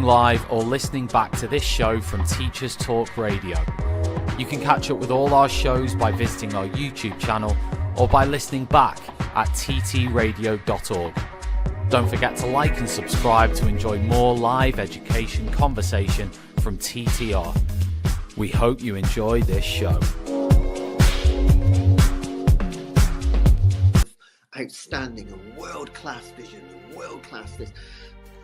live or listening back to this show from Teachers Talk Radio. You can catch up with all our shows by visiting our YouTube channel or by listening back at ttradio.org. Don't forget to like and subscribe to enjoy more live education conversation from TTR. We hope you enjoy this show. Outstanding and world-class vision and world-class this.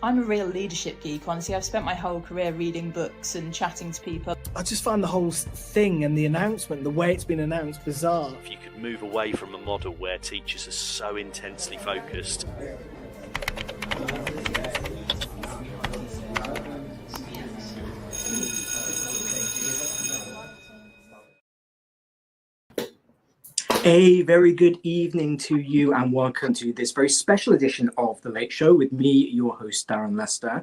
I'm a real leadership geek, honestly. I've spent my whole career reading books and chatting to people. I just find the whole thing and the announcement, the way it's been announced, bizarre. If you could move away from a model where teachers are so intensely focused. A very good evening to you and welcome to this very special edition of The Late Show with me, your host, Darren Lester.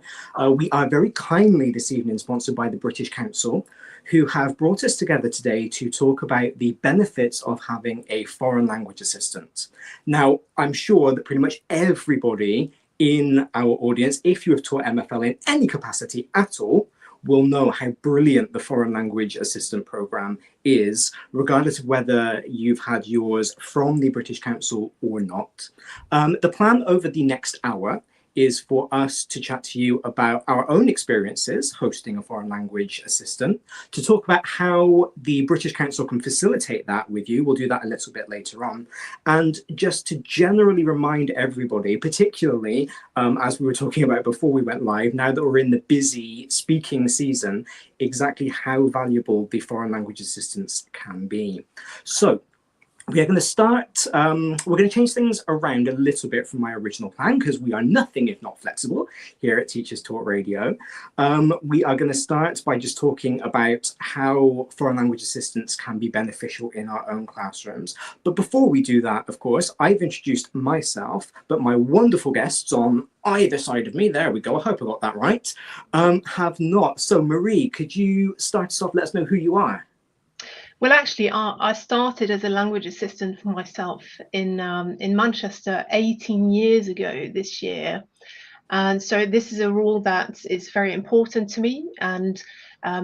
We are very kindly this evening sponsored by the British Council, who have brought us together today to talk about the benefits of having a foreign language assistant. Now, I'm sure that pretty much everybody in our audience, if you have taught MFL in any capacity at all, will know how brilliant the Foreign Language Assistant Programme is, regardless of whether you've had yours from the British Council or not. The plan over the next hour is for us to chat to you about our own experiences hosting a foreign language assistant, to talk about how the British Council can facilitate that with you. We'll do that a little bit later on. And just to generally remind everybody, particularly as we were talking about before we went live, now that we're in the busy speaking season, exactly how valuable the foreign language assistants can be. So, we are going to start, we're going to change things around a little bit from my original plan because we are nothing if not flexible here at Teachers Talk Radio. We are going to start by just talking about how foreign language assistants can be beneficial in our own classrooms. But before we do that, of course, I've introduced myself, but my wonderful guests on either side of me, there we go, I hope I got that right, have not. So Marie, could you start us off, let us know who you are? Well, actually, I started as a language assistant for myself in Manchester 18 years ago this year. And so this is a role that is very important to me, and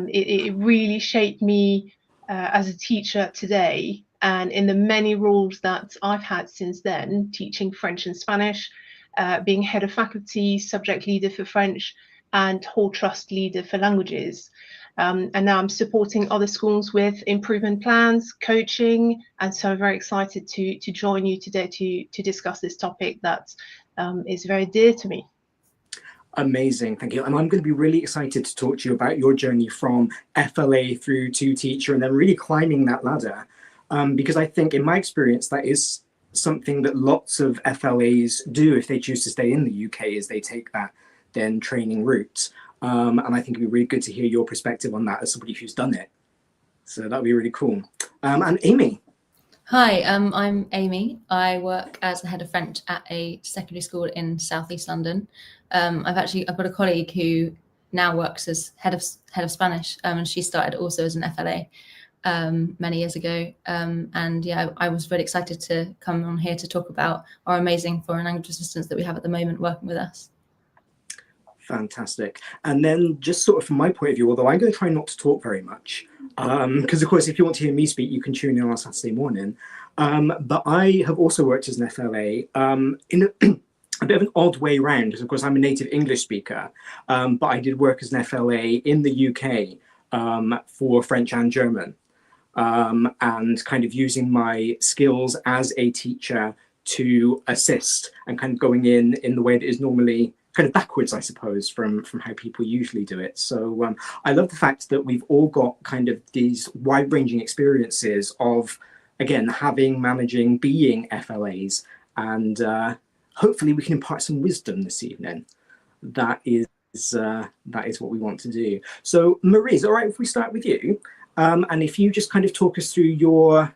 it really shaped me as a teacher today. And in the many roles that I've had since then, teaching French and Spanish, being head of faculty, subject leader for French, and whole trust leader for languages. And now I'm supporting other schools with improvement plans, coaching, and so I'm very excited to join you today to discuss this topic that is very dear to me. Amazing, thank you. And I'm going to be really excited to talk to you about your journey from FLA through to teacher and then really climbing that ladder. Because I think in my experience, that is something that lots of FLAs do if they choose to stay in the UK, is they take that then training route. And I think it'd be really good to hear your perspective on that as somebody who's done it. So that'd be really cool. And Amy. Hi, I'm Amy. I work as the head of French at a secondary school in South East London. I've got a colleague who now works as head of Spanish, and she started also as an FLA many years ago. And yeah, I was very excited to come on here to talk about our amazing foreign language assistants that we have at the moment working with us. Fantastic. And then just sort of from my point of view, although I'm going to try not to talk very much, because of course, if you want to hear me speak, you can tune in on Saturday morning. But I have also worked as an FLA in a bit of an odd way round, because of course I'm a native English speaker, but I did work as an FLA in the UK for French and German, and kind of using my skills as a teacher to assist and kind of going in the way that is normally kind of backwards, I suppose, from how people usually do it. So I love the fact that we've all got kind of these wide-ranging experiences of, again, managing, being FLAs, and hopefully we can impart some wisdom this evening. That is what we want to do. So Marie, is it all right if we start with you? And if you just kind of talk us through your,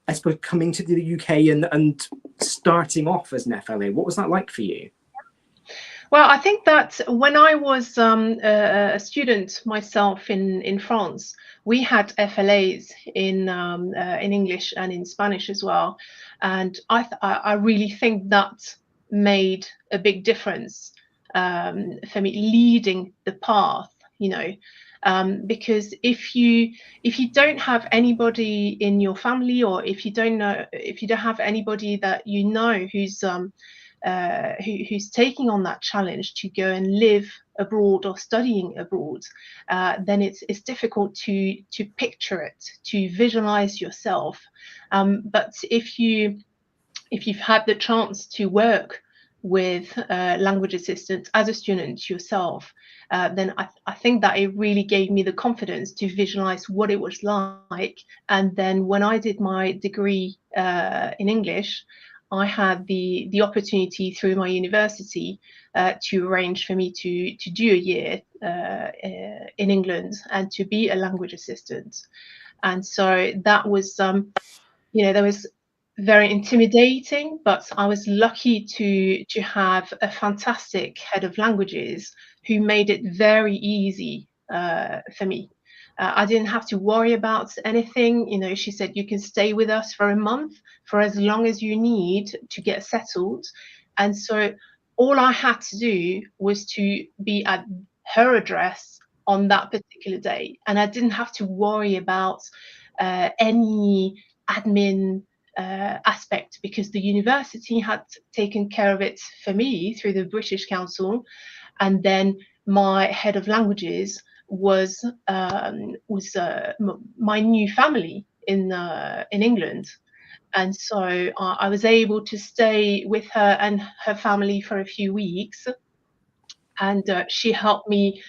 I suppose, coming to the UK and starting off as an FLA, what was that like for you? Well, I think that when I was a student myself in France, we had FLAs in English and in Spanish as well, and I really think that made a big difference. for me, leading the path, you know. Because if you don't have anybody in your family, or if you don't have anybody that you know who's taking on that challenge to go and live abroad or studying abroad, then it's difficult to picture it, to visualize yourself. But if you've had the chance to work with language assistants as a student yourself, then I think that it really gave me the confidence to visualize what it was like. And then when I did my degree in English, I had the opportunity through my university to arrange for me to do a year in England and to be a language assistant. And so that was, that was very intimidating, but I was lucky to have a fantastic head of languages who made it very easy for me. I didn't have to worry about anything. She said, you can stay with us for a month, for as long as you need to get settled. And so all I had to do was to be at her address on that particular day. And I didn't have to worry about any admin aspect, because the university had taken care of it for me through the British Council. And then my head of languages was my new family in England. And so I was able to stay with her and her family for a few weeks. And she helped me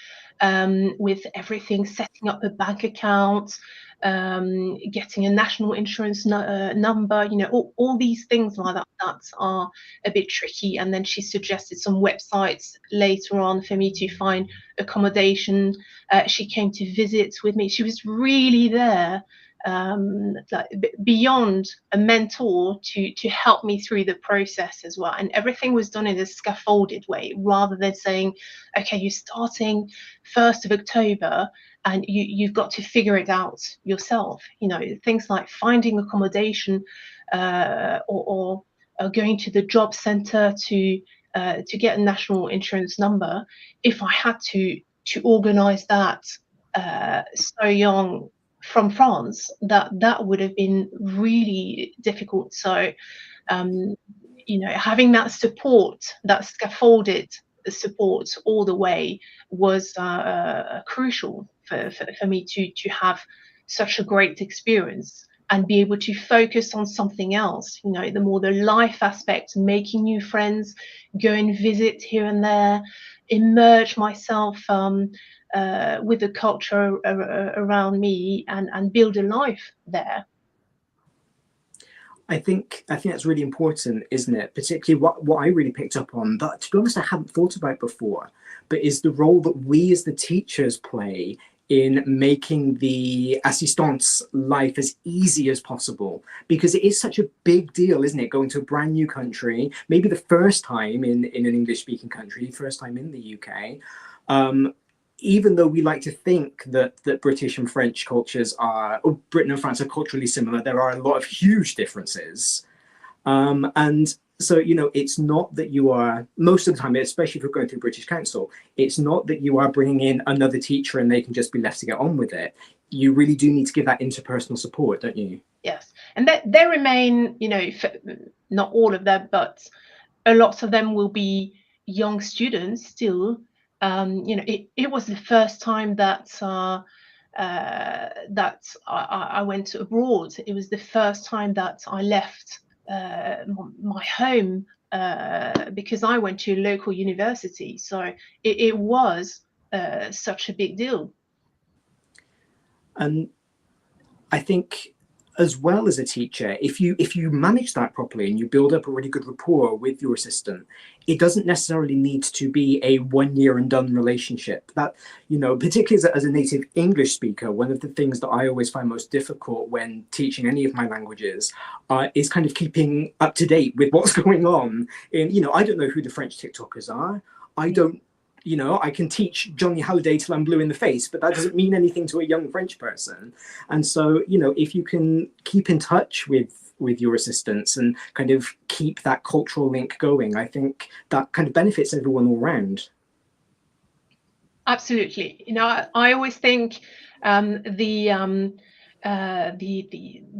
with everything, setting up a bank account, getting a national insurance number, all these things like that are a bit tricky. And then she suggested some websites later on for me to find accommodation. She came to visit with me. She was really there, beyond a mentor, to help me through the process as well. And everything was done in a scaffolded way, rather than saying, okay, you're starting 1st of October and you've got to figure it out yourself. Things like finding accommodation, or going to the job centre to get a national insurance number. If I had to organise that so young from France, that would have been really difficult. So, having that support, that scaffolded support all the way, was crucial for me to have such a great experience and be able to focus on something else. The more the life aspect, making new friends, go and visit here and there, immerse myself with the culture around me, and build a life there. I think that's really important, isn't it? Particularly what I really picked up on, that, to be honest, I hadn't thought about before, but is the role that we as the teachers play in making the assistant's life as easy as possible, because it is such a big deal, isn't it? Going to a brand new country, maybe the first time in an English-speaking country, first time in the UK. Even though we like to think that British and French cultures or Britain and France are culturally similar, there are a lot of huge differences. And so, it's not that you are, most of the time, especially if you're going through British Council, it's not that you are bringing in another teacher and they can just be left to get on with it. You really do need to give that interpersonal support, don't you? Yes. And there remain, not all of them, but a lot of them will be young students still. It was the first time that I went abroad. It was the first time that I left my home, because I went to a local university. So it was such a big deal. And I think, as well as a teacher, if you manage that properly and you build up a really good rapport with your assistant, it doesn't necessarily need to be a 1 year and done relationship. That, particularly as a native English speaker, one of the things that I always find most difficult when teaching any of my languages is kind of keeping up to date with what's going on. I don't know who the French TikTokers are. I don't. I can teach Johnny Halliday till I'm blue in the face, but that doesn't mean anything to a young French person. And so, if you can keep in touch with with your assistants and kind of keep that cultural link going. I think that kind of benefits everyone all round. Absolutely. I always think the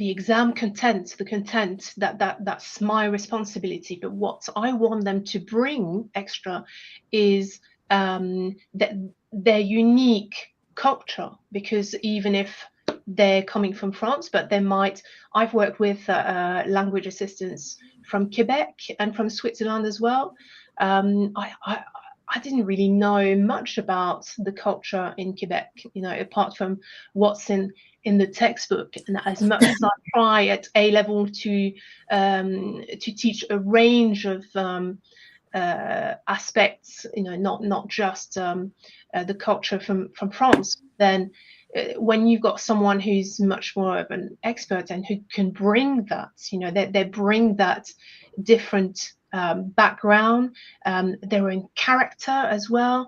exam content, the content that's my responsibility. But what I want them to bring extra is that their unique culture, because even if they're coming from France, but I've worked with language assistants from Quebec and from Switzerland as well. I didn't really know much about the culture in Quebec, apart from what's in the textbook. And as much as I try at A level to teach a range of aspects, not just the culture from France, then when you've got someone who's much more of an expert and who can bring that, they bring that different background, their own character as well,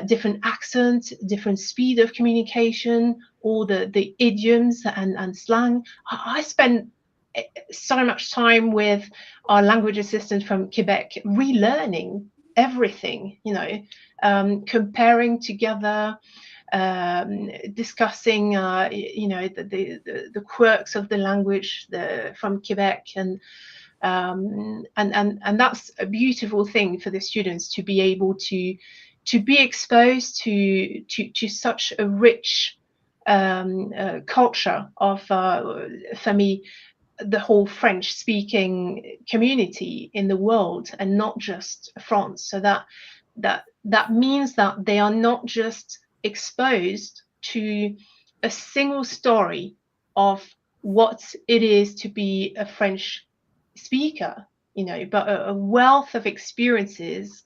different accent, different speed of communication, all the idioms and slang. I spent so much time with our language assistant from Quebec relearning everything, comparing together, discussing the quirks of the language from Quebec, and that's a beautiful thing for the students to be able to be exposed to such a rich culture of, for me, the whole French speaking community in the world, and not just France. So that means that they are not just exposed to a single story of what it is to be a French speaker, but a wealth of experiences,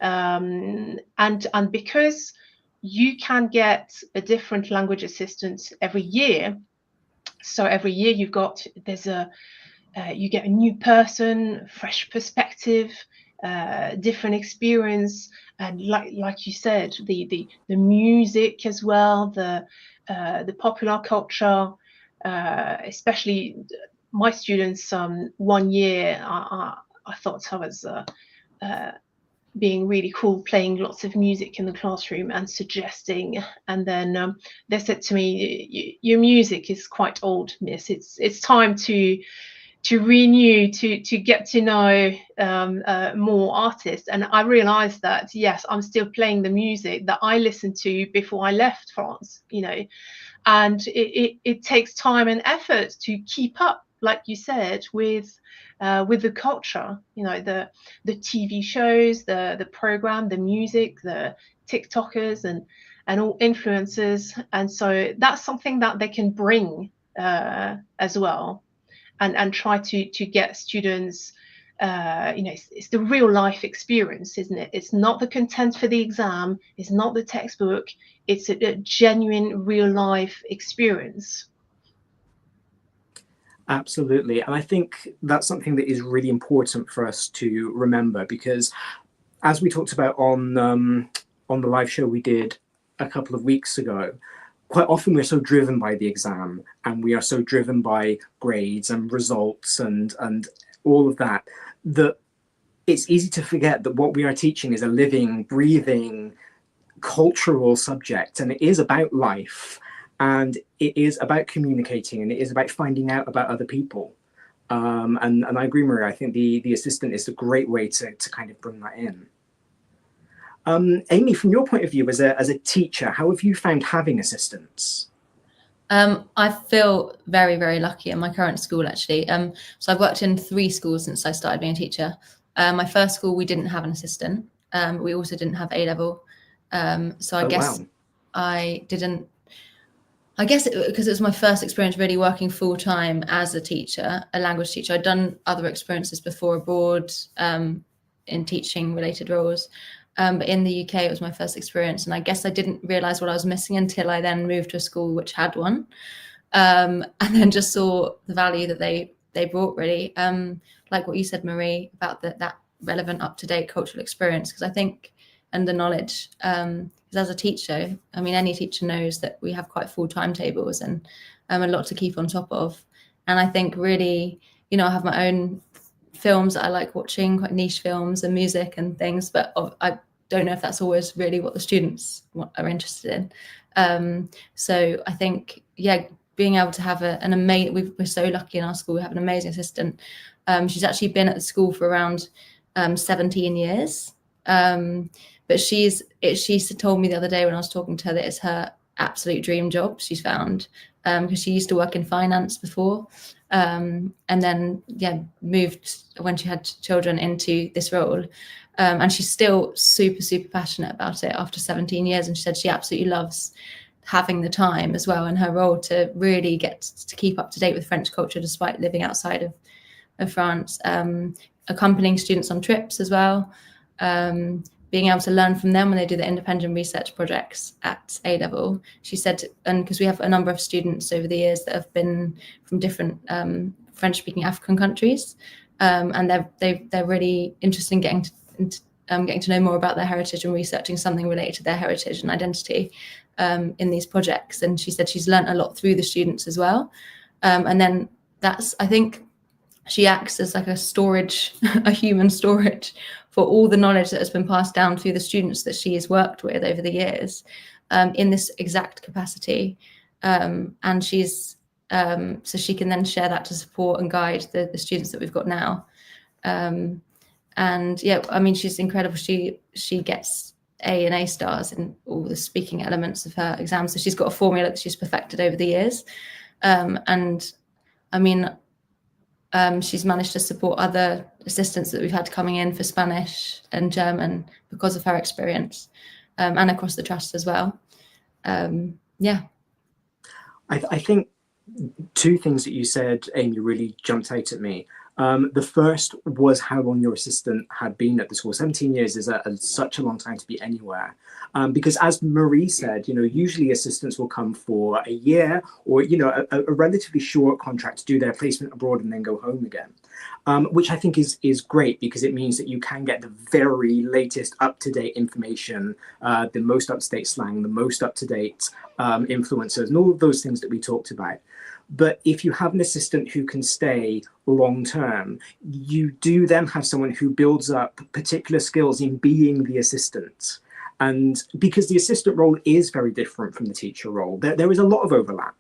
and because you can get a different language assistant every year. So every year you get a new person, fresh perspective, different experience, and like you said, the music as well, the popular culture, especially my students. 1 year I thought I was being really cool, playing lots of music in the classroom and suggesting, and then they said to me, your music is quite old, miss. It's time to renew, to get to know more artists. And I realized that, yes, I'm still playing the music that I listened to before I left France, and it takes time and effort to keep up, like you said, with the culture, the TV shows, the program, the music, the TikTokers and all influencers. And so that's something that they can bring as well, and try to get students, it's the real life experience, isn't it? It's not the content for the exam, it's not the textbook, it's a genuine real life experience. Absolutely. And I think that's something that is really important for us to remember, because as we talked about on the live show we did a couple of weeks ago, quite often we're so driven by the exam, and we are so driven by grades and results and all of that, that it's easy to forget that what we are teaching is a living, breathing, cultural subject, and it is about life. And it is about communicating, and it is about finding out about other people. And I agree, Maria. I think the assistant is a great way to kind of bring that in. Amy, from your point of view as a teacher, how have you found having assistants? I feel very, very lucky in my current school, actually. So I've worked in 3 schools since I started being a teacher. My first school, we didn't have an assistant. We also didn't have A-level. So I guess wow. I guess because it was my first experience really working full time as a teacher, a language teacher. I'd done other experiences before abroad in teaching related roles. But in the UK, it was my first experience. And I guess I didn't realize what I was missing until I then moved to a school which had one. And then just saw the value that they brought, really. Like what you said, Marie, about that relevant, up-to-date cultural experience. Because I think, and the knowledge, as a teacher, I mean, any teacher knows that we have quite full timetables and a lot to keep on top of. And I think really, you know, I have my own films that I like watching, quite niche films and music and things, but I don't know if that's always really what the students are interested in. So I think, yeah, being able to have an amazing, we're so lucky in our school, we have an amazing assistant. She's actually been at the school for around 17 years. But she told me the other day when I was talking to her that it's her absolute dream job she's found, because she used to work in finance before, and then moved when she had children into this role, and she's still super passionate about it after 17 years, and she said she absolutely loves having the time as well in her role to really get to keep up to date with French culture despite living outside of France, accompanying students on trips as well, being able to learn from them when they do the independent research projects at A-level. She said, and because we have a number of students over the years that have been from different French-speaking African countries, and they're really interested in getting to know more about their heritage and researching something related to their heritage and identity in these projects. And she said she's learned a lot through the students as well. And then I think she acts as like a human storage for all the knowledge that has been passed down through the students that she has worked with over the years, in this exact capacity. And she's, so she can then share that to support and guide the students that we've got now. And yeah, I mean, she's incredible. She gets A and A stars in all the speaking elements of her exams. So she's got a formula that she's perfected over the years. And I mean, she's managed to support other assistants that we've had coming in for Spanish and German because of her experience, and across the trust as well. Yeah. I think two things that you said, Amy, really jumped out at me. The first was how long your assistant had been at the school. 17 years is such a long time to be anywhere. Because as Marie said, you know, usually assistants will come for a year or, you know, a relatively short contract to do their placement abroad and then go home again, which I think is great because it means that you can get the very latest up-to-date information, the most up-to-date slang, the most up-to-date influencers and all of those things that we talked about. But if you have an assistant who can stay long term, you do then have someone who builds up particular skills in being the assistant. And because the assistant role is very different from the teacher role, there is a lot of overlap.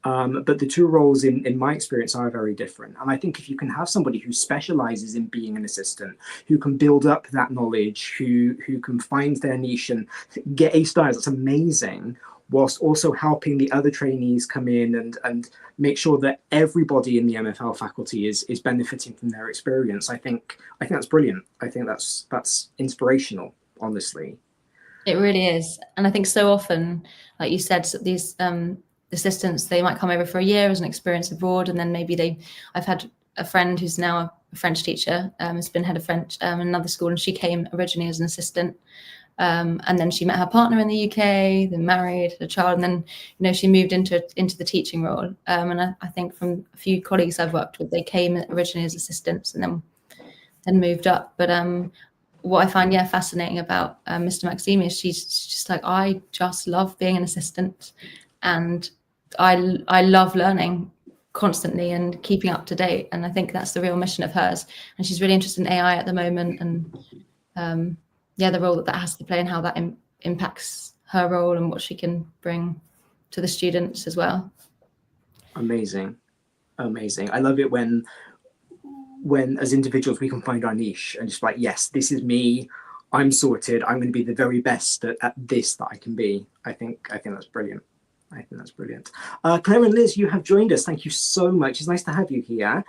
But the two roles, in my experience, are very different. And I think if you can have somebody who specializes in being an assistant, who can build up that knowledge, who can find their niche and get A stars, that's amazing, whilst also helping the other trainees come in and make sure that everybody in the MFL faculty is benefiting from their experience. I think that's brilliant. I think that's inspirational, honestly. It really is. And I think so often, like you said, these assistants, they might come over for a year as an experience abroad, and then maybe I've had a friend who's now a French teacher, has been head of French in another school, and she came originally as an assistant. And then she met her partner in the UK, then married, had a child, and then, you know, she moved into the teaching role. And I think from a few colleagues I've worked with, they came originally as assistants and then moved up. But what I find fascinating about Mr. Maxime is she's just like, I just love being an assistant, and I love learning constantly and keeping up to date. And I think that's the real mission of hers. And she's really interested in AI at the moment, and the role that has to play and how that impacts her role and what she can bring to the students as well. Amazing. I love it when as individuals we can find our niche and just like, yes, this is me, I'm sorted, I'm going to be the very best at this that I can be. I think that's brilliant. Claire and Liz, you have joined us. Thank you so much. It's nice to have you here.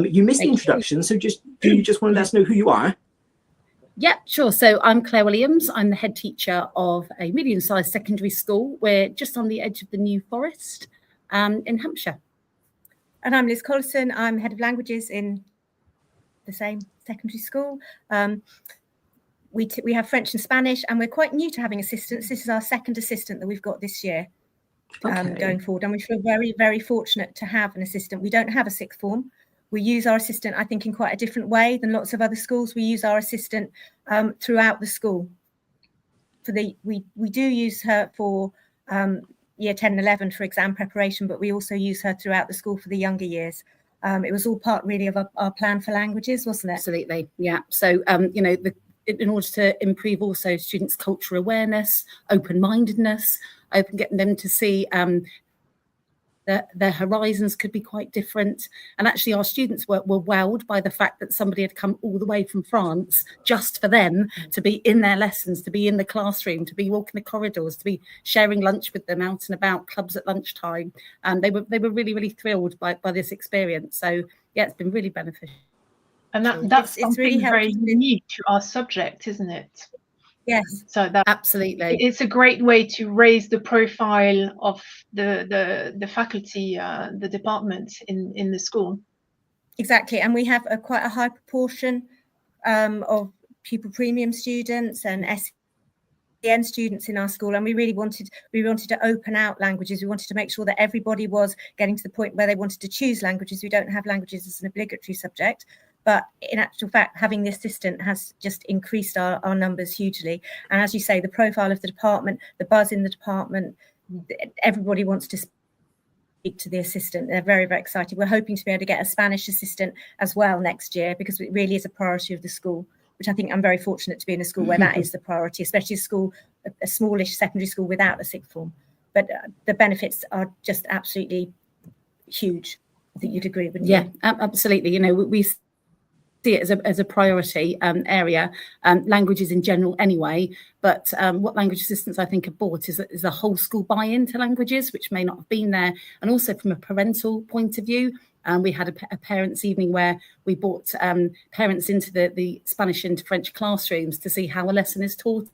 You missed the introduction, so do you just want to let us know who you are? Yeah, sure. So I'm Claire Williams. I'm the head teacher of a medium-sized secondary school. We're just on the edge of the New Forest in Hampshire. And I'm Liz Collison. I'm head of languages in the same secondary school. We have French and Spanish, and we're quite new to having assistants. This is our second assistant that we've got this year going forward. And we feel very, very fortunate to have an assistant. We don't have a sixth form. We use our assistant, I think, in quite a different way than lots of other schools. We use our assistant throughout the school. We do use her for year 10 and 11 for exam preparation, but we also use her throughout the school for the younger years. It was all part really of our plan for languages, wasn't it? Absolutely, yeah. So, in order to improve also students' cultural awareness, open-mindedness, getting them to see their horizons could be quite different. And actually our students were wowed by the fact that somebody had come all the way from France just for them to be in their lessons, to be in the classroom, to be walking the corridors, to be sharing lunch with them out and about, clubs at lunchtime. And they were really, really thrilled by this experience. So yeah, it's been really beneficial. And that's it's really very unique to our subject, isn't it? Yes. So that absolutely, it's a great way to raise the profile of the faculty, the department in the school. Exactly, and we have quite a high proportion of pupil premium students and SEN students in our school, and we really wanted to open out languages. We wanted to make sure that everybody was getting to the point where they wanted to choose languages. We don't have languages as an obligatory subject. But in actual fact, having the assistant has just increased our numbers hugely. And as you say, the profile of the department, the buzz in the department, everybody wants to speak to the assistant. They're very, very excited. We're hoping to be able to get a Spanish assistant as well next year, because it really is a priority of the school, which I think I'm very fortunate to be in a school where that is the priority, especially a smallish secondary school without a sixth form. But the benefits are just absolutely huge. I think you'd agree with me. Yeah, absolutely. We see it as a priority area, languages in general anyway, but what language assistants I think have brought is a whole school buy-in to languages, which may not have been there. And also from a parental point of view, we had a parents' evening where we brought parents into the Spanish and French classrooms to see how a lesson is taught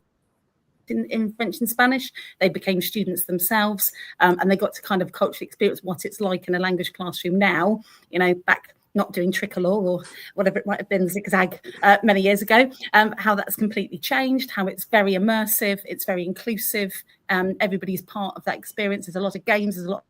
in French and Spanish. They became students themselves, and they got to kind of culturally experience what it's like in a language classroom now, back not doing tricolor or whatever it might have been, zigzag many years ago, how that's completely changed, how it's very immersive, it's very inclusive, everybody's part of that experience. There's a lot of games, there's a lot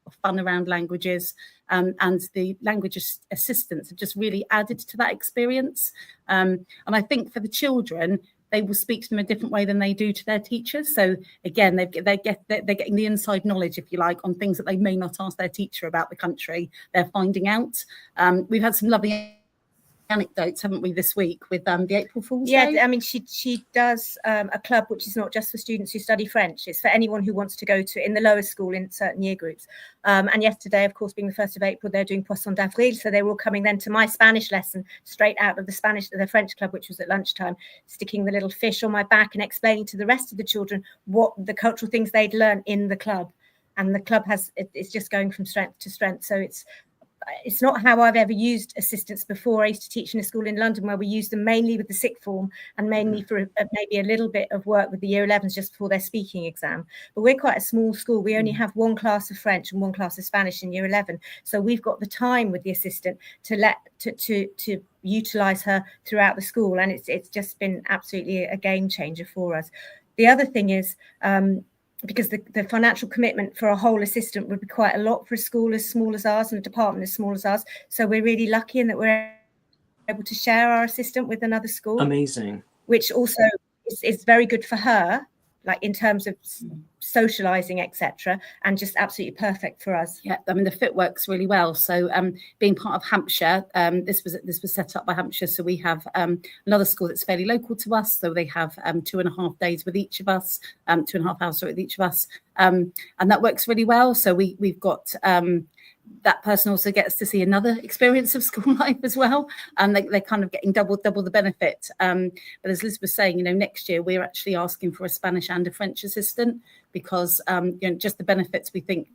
of fun around languages, and the language assistants have just really added to that experience. And I think for the children, they will speak to them a different way than they do to their teachers. So again, they're getting the inside knowledge, if you like, on things that they may not ask their teacher about the country. They're finding out. We've had some lovely anecdotes, haven't we, this week with the April Fool's Day? I mean, she does a club which is not just for students who study French. It's for anyone who wants to go to in the lower school in certain year groups. And yesterday, of course, being the 1st of April, they're doing Poisson d'Avril. So they were all coming then to my Spanish lesson straight out of the French club, which was at lunchtime, sticking the little fish on my back and explaining to the rest of the children what the cultural things they'd learned in the club. And the club it's just going from strength to strength. So it's not how I've ever used assistants before. I used to teach in a school in London where we used them mainly with the sixth form and mainly for maybe a little bit of work with the year 11s just before their speaking exam. But we're quite a small school. We only have one class of French and one class of Spanish in year 11. So we've got the time with the assistant to utilize her throughout the school. And it's just been absolutely a game changer for us. The other thing is, because the financial commitment for a whole assistant would be quite a lot for a school as small as ours and a department as small as ours. So we're really lucky in that we're able to share our assistant with another school. Amazing. Which also is very good for her, like in terms of socializing, etc., and just absolutely perfect for us. Yeah, I mean the fit works really well. So being part of Hampshire, this was set up by Hampshire. So we have another school that's fairly local to us. So they have 2.5 days with each of us, 2.5 hours with each of us, and that works really well. So we've got that person also gets to see another experience of school life as well, and they're kind of getting double the benefit. But as Liz was saying, next year we're actually asking for a Spanish and a French assistant because just the benefits we think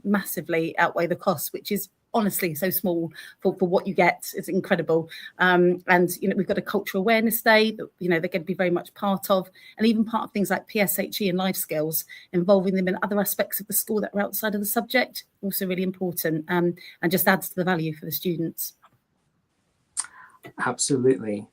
massively outweigh the costs, which is honestly so small for what you get. It's incredible. And we've got a cultural awareness day that they're going to be very much part of, and even part of things like PSHE and life skills, involving them in other aspects of the school that are outside of the subject, also really important, and just adds to the value for the students. Absolutely.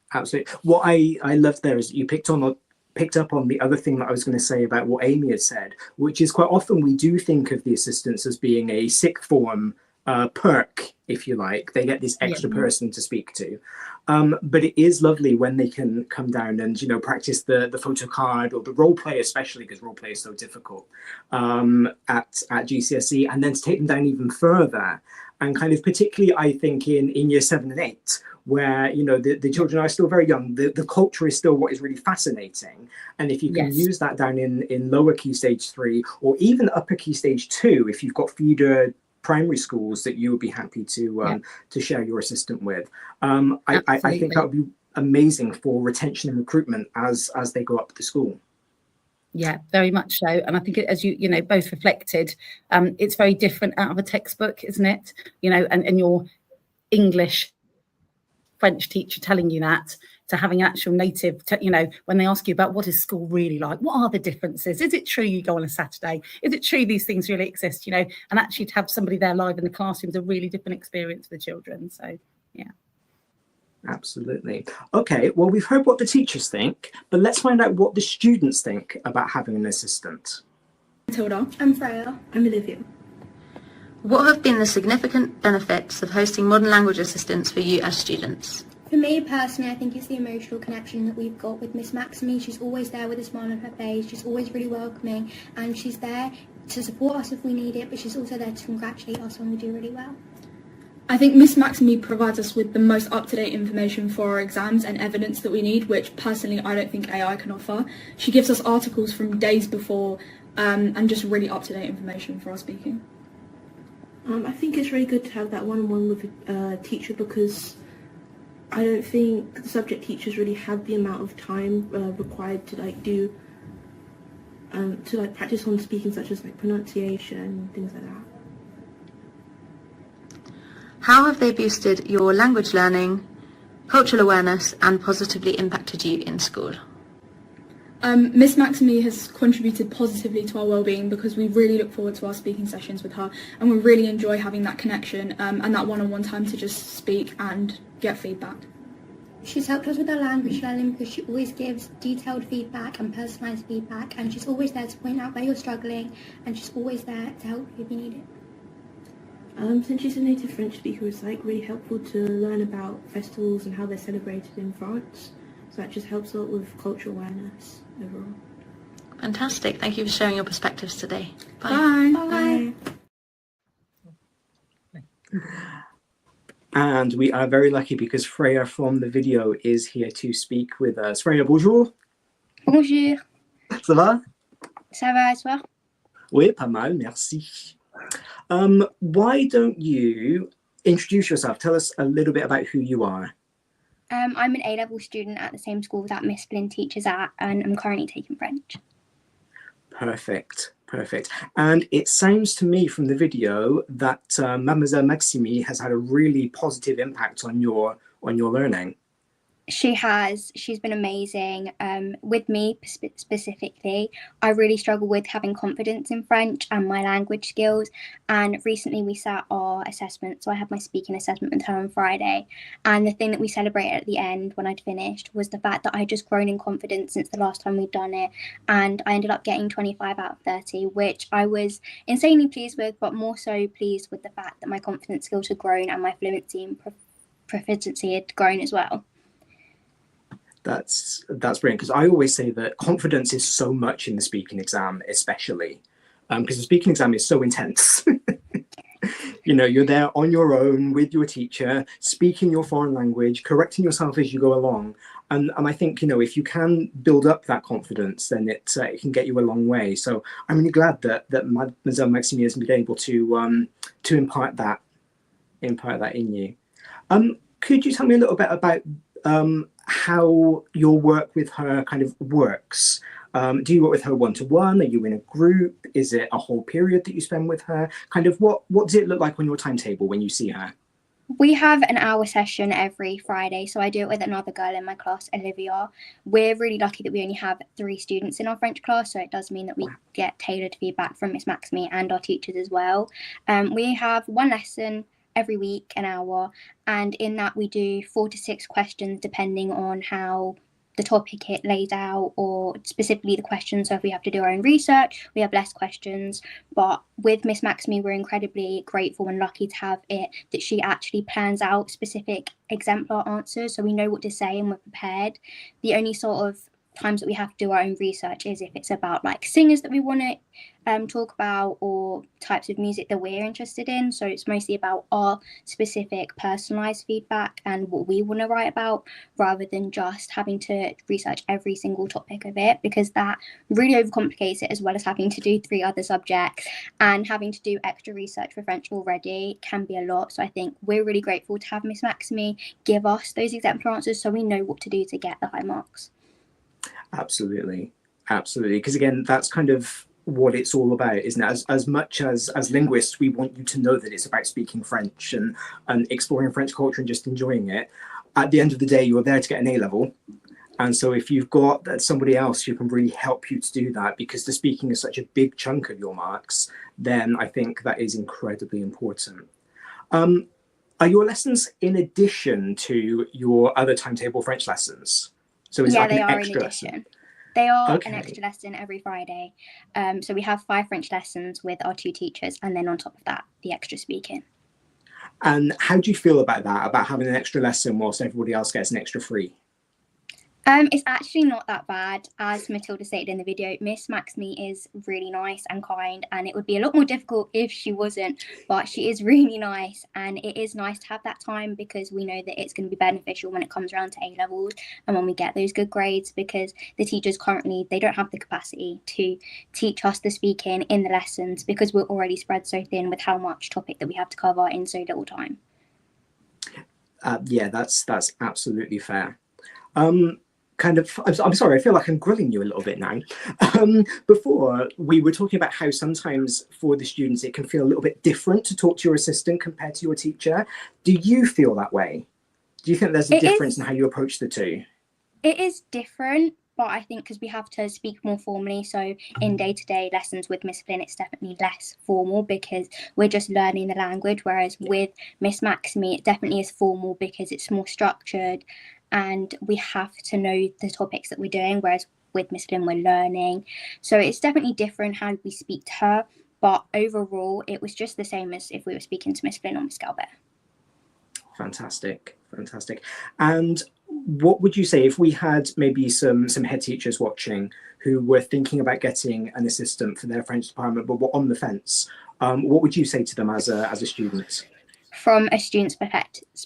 What I loved there is you picked up on the other thing that I was going to say about what Amy had said, which is quite often we do think of the assistants as being a sixth form perk, if you like. They get this extra Yeah. person to speak to. But it is lovely when they can come down and, you know, practice the photo card or the role play, especially because role play is so difficult at GCSE, and then to take them down even further. And kind of particularly, I think, in year 7 and 8, where, you know, the children are still very young, the culture is still what is really fascinating. And if you can Yes. use that down in lower key stage 3 or even upper key stage 2, if you've got feeder primary schools that you would be happy to share your assistant with, I think that would be amazing for retention and recruitment as they go up the school. Yeah, very much so. And I think, as you know, both reflected, it's very different out of a textbook, isn't it? You know, and your English, French teacher telling you that, to having an actual native, you know, when they ask you about what is school really like, what are the differences? Is it true you go on a Saturday? Is it true these things really exist? You know, and actually to have somebody there live in the classroom is a really different experience for the children. So, yeah. Absolutely. Okay, well, we've heard what the teachers think, but let's find out what the students think about having an assistant. Matilda. I'm Freya. I'm Olivia. What have been the significant benefits of hosting modern language assistants for you as students? For me personally, I think it's the emotional connection that we've got with Miss Maxime. She's always there with a smile on her face. She's always really welcoming, and she's there to support us if we need it, but she's also there to congratulate us when we do really well. I think Miss Maxime provides us with the most up-to-date information for our exams and evidence that we need, which personally I don't think AI can offer. She gives us articles from days before and just really up-to-date information for our speaking. I think it's really good to have that one-on-one with a teacher, because I don't think the subject teachers really have the amount of time required to practice on speaking, such as pronunciation, things like that. How have they boosted your language learning, cultural awareness, and positively impacted you in school? Miss Maxime has contributed positively to our well-being, because we really look forward to our speaking sessions with her, and we really enjoy having that connection and that one-on-one time to just speak and get feedback. She's helped us with our language learning because she always gives detailed feedback and personalised feedback, and she's always there to point out where you're struggling, and she's always there to help you if you need it. Since she's a native French speaker, it's really helpful to learn about festivals and how they're celebrated in France. So that just helps a lot with cultural awareness overall. Fantastic. Thank you for sharing your perspectives today. Bye. Bye. Bye. And we are very lucky because Freya from the video is here to speak with us. Freya, bonjour. Bonjour. Ça va? Ça va, et toi? Oui, pas mal, merci. Why don't you introduce yourself? Tell us a little bit about who you are. I'm an A-level student at the same school that Miss Flynn teaches at, and I'm currently taking French. Perfect. And it sounds to me from the video that Mademoiselle Maxime has had a really positive impact on your learning. She has. She's been amazing. With me specifically, I really struggle with having confidence in French and my language skills. And recently we sat our assessment. So I had my speaking assessment with her on Friday. And the thing that we celebrated at the end when I'd finished was the fact that I had just grown in confidence since the last time we'd done it. And I ended up getting 25 out of 30, which I was insanely pleased with, but more so pleased with the fact that my confidence skills had grown and my fluency and proficiency had grown as well. That's brilliant, because I always say that confidence is so much in the speaking exam, especially because the speaking exam is so intense. You know, you're there on your own with your teacher, speaking your foreign language, correcting yourself as you go along. And I think, you know, if you can build up that confidence, then it can get you a long way. So I'm really glad that Mademoiselle Maxime has been able to impart that in you. Could you tell me a little bit about how your work with her kind of works? Do you work with her one-to-one? Are you in a group? Is it a whole period that you spend with her? Kind of what does it look like on your timetable when you see her? We have an hour session every Friday, so I do it with another girl in my class, Olivia. We're really lucky that we only have 3 students in our French class, so it does mean that we get tailored feedback from Miss Maxime and our teachers as well. We have one lesson every week, an hour, and in that we do 4 to 6 questions depending on how the topic it lays out, or specifically the questions. So if we have to do our own research, we have less questions. But with Miss Maxime, we're incredibly grateful and lucky to have it that she actually plans out specific exemplar answers, so we know what to say and we're prepared. The only sort of times that we have to do our own research is if it's about like singers that we want to talk about, or types of music that we're interested in. So it's mostly about our specific personalized feedback and what we want to write about, rather than just having to research every single topic of it, because that really overcomplicates it, as well as having to do 3 other subjects and having to do extra research for French already can be a lot. So I think we're really grateful to have Miss Maxime give us those exemplar answers so we know what to do to get the high marks. Absolutely. Because again, that's kind of what it's all about, isn't it? As much as linguists, we want you to know that it's about speaking French and exploring French culture and just enjoying it. At the end of the day, you're there to get an A level. And so if you've got somebody else who can really help you to do that, because the speaking is such a big chunk of your marks, then I think that is incredibly important. Are your lessons in addition to your other timetable French lessons? So is Yeah, it like they an are in extra addition. lesson? They are Okay. an extra lesson every Friday. So we have 5 French lessons with our 2 teachers, and then on top of that, the extra speaking. And how do you feel about that, about having an extra lesson whilst everybody else gets an extra free? It's actually not that bad. As Matilda stated in the video, Miss Maxime is really nice and kind, and it would be a lot more difficult if she wasn't, but she is really nice, and it is nice to have that time, because we know that it's going to be beneficial when it comes around to A levels and when we get those good grades, because the teachers currently, they don't have the capacity to teach us the speaking in the lessons, because we're already spread so thin with how much topic that we have to cover in so little time. Yeah, that's absolutely fair. I'm sorry, I feel like I'm grilling you a little bit now. Before, we were talking about how sometimes for the students it can feel a little bit different to talk to your assistant compared to your teacher. Do you feel that way? Do you think there's a difference in how you approach the two? It is different, but I think because we have to speak more formally, so in day-to-day lessons with Miss Flynn, it's definitely less formal because we're just learning the language, whereas with Miss Maxime, it definitely is formal because it's more structured and we have to know the topics that we're doing, whereas with Miss Flynn, we're learning. So it's definitely different how we speak to her, but overall, it was just the same as if we were speaking to Miss Flynn or Miss Galbert. Fantastic. And what would you say if we had maybe some head teachers watching who were thinking about getting an assistant for their French department but were on the fence? What would you say to them as a student? From a student's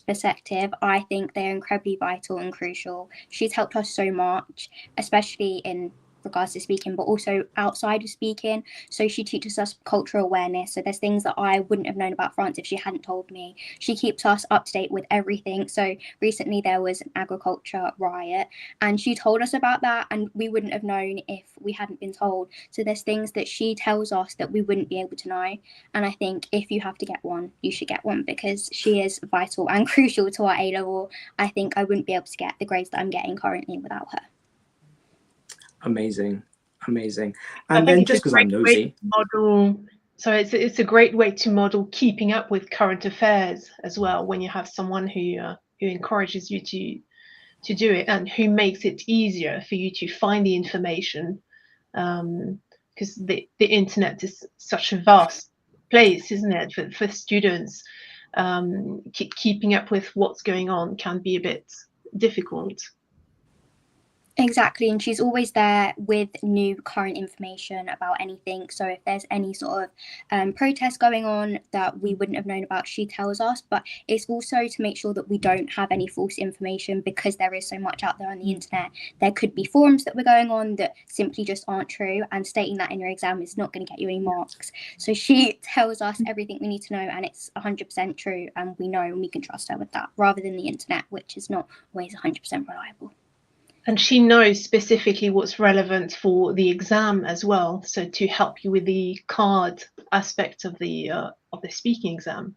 perspective, I think they're incredibly vital and crucial. She's helped us so much, especially in regards to speaking, but also outside of speaking. So she teaches us cultural awareness. So there's things that I wouldn't have known about France if she hadn't told me. She keeps us up to date with everything. So recently there was an agriculture riot and she told us about that, and we wouldn't have known if we hadn't been told. So there's things that she tells us that we wouldn't be able to know. And I think if you have to get one, you should get one because she is vital and crucial to our A level. I think I wouldn't be able to get the grades that I'm getting currently without her. Amazing. And then just because I'm nosy, it's a great way to model keeping up with current affairs as well, when you have someone who encourages you to do it and who makes it easier for you to find the information, because the internet is such a vast place, isn't it, for students. Keeping up with what's going on can be a bit difficult. Exactly, and she's always there with new current information about anything. So if there's any sort of protest going on that we wouldn't have known about, she tells us. But it's also to make sure that we don't have any false information, because there is so much out there on the internet. There could be forums that we're going on that simply just aren't true, and stating that in your exam is not going to get you any marks. So she tells us everything we need to know, and it's 100% true, and we know and we can trust her with that, rather than the internet, which is not always 100% reliable. And she knows specifically what's relevant for the exam as well, so to help you with the card aspect of the speaking exam.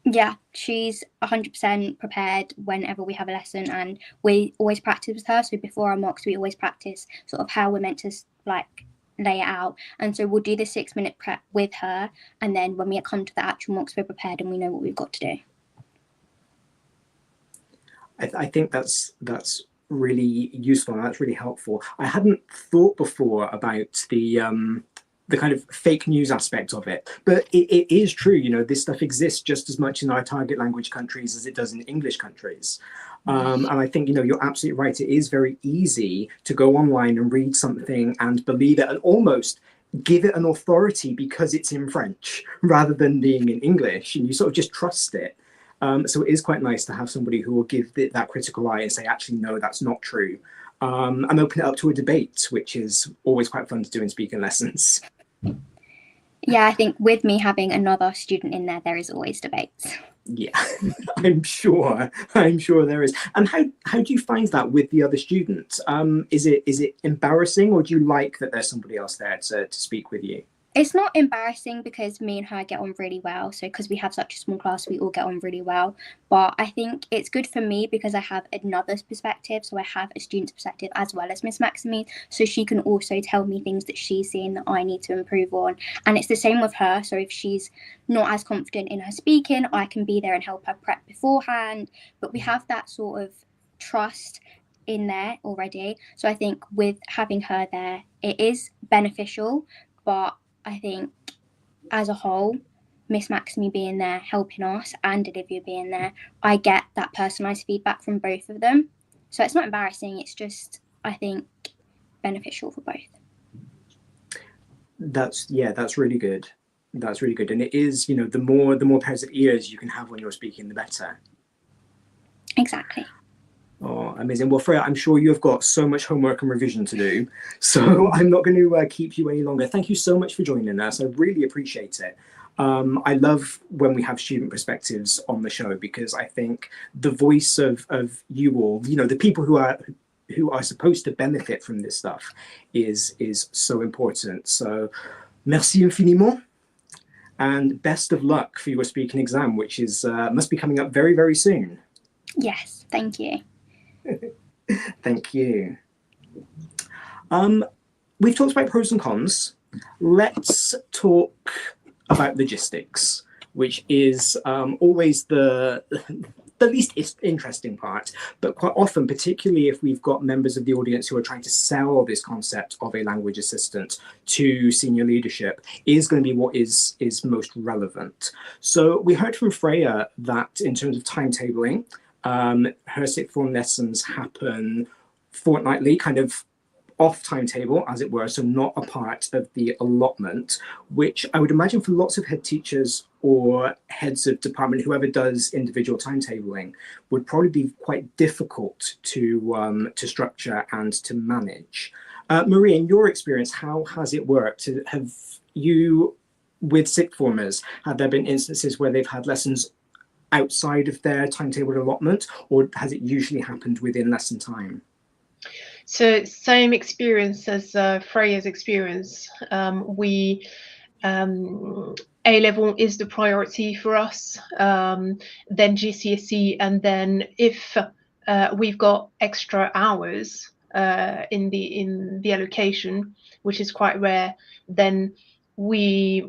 Yeah, she's 100% prepared whenever we have a lesson, and we always practice with her. So before our mocks, we always practice sort of how we're meant to like lay it out. And so we'll do the 6-minute prep with her, and then when we come to the actual mocks, we're prepared and we know what we've got to do. I think that's really useful, and that's really helpful. I hadn't thought before about the kind of fake news aspect of it, but it is true. You know, this stuff exists just as much in our target language countries as it does in English countries. And I think, you know, you're absolutely right. It is very easy to go online and read something and believe it and almost give it an authority because it's in French rather than being in English, and you sort of just trust it. So it is quite nice to have somebody who will give it that critical eye and say, actually, no, that's not true. And open it up to a debate, which is always quite fun to do in speaking lessons. Yeah, I think with me having another student in there, there is always debates. Yeah, I'm sure there is. And how do you find that with the other students? Is it embarrassing, or do you like that there's somebody else there to speak with you? It's not embarrassing because me and her get on really well. So because we have such a small class, we all get on really well. But I think it's good for me because I have another perspective. So I have a student's perspective as well as Miss Maxime. So she can also tell me things that she's seeing that I need to improve on. And it's the same with her. So if she's not as confident in her speaking, I can be there and help her prep beforehand. But we have that sort of trust in there already. So I think with having her there, it is beneficial. But I think as a whole, Miss Maxime being there, helping us, and Olivia being there, I get that personalised feedback from both of them. So it's not embarrassing, it's just, I think, beneficial for both. That's really good. That's really good. And it is, you know, the more pairs of ears you can have when you're speaking, the better. Exactly. Oh, amazing. Well, Freya, I'm sure you've got so much homework and revision to do, so I'm not going to keep you any longer. Thank you so much for joining us. I really appreciate it. I love when we have student perspectives on the show, because I think the voice of you all, you know, the people who are supposed to benefit from this stuff is so important. So merci infiniment, and best of luck for your speaking exam, which is must be coming up very, very soon. Yes, thank you. Thank you. We've talked about pros and cons. Let's talk about logistics, which is always the least interesting part, but quite often, particularly if we've got members of the audience who are trying to sell this concept of a language assistant to senior leadership, is going to be what is most relevant. So we heard from Freya that in terms of timetabling, her sixth form lessons happen fortnightly, kind of off timetable, as it were, so not a part of the allotment, which I would imagine for lots of head teachers or heads of department, whoever does individual timetabling, would probably be quite difficult to structure and to manage. Marie, in your experience, how has it worked? Have you, with sixth formers, have there been instances where they've had lessons outside of their timetable allotment, or has it usually happened within lesson time? So same experience as Freya's experience. A-level is the priority for us, then GCSE, and then if we've got extra hours in the allocation, which is quite rare, then we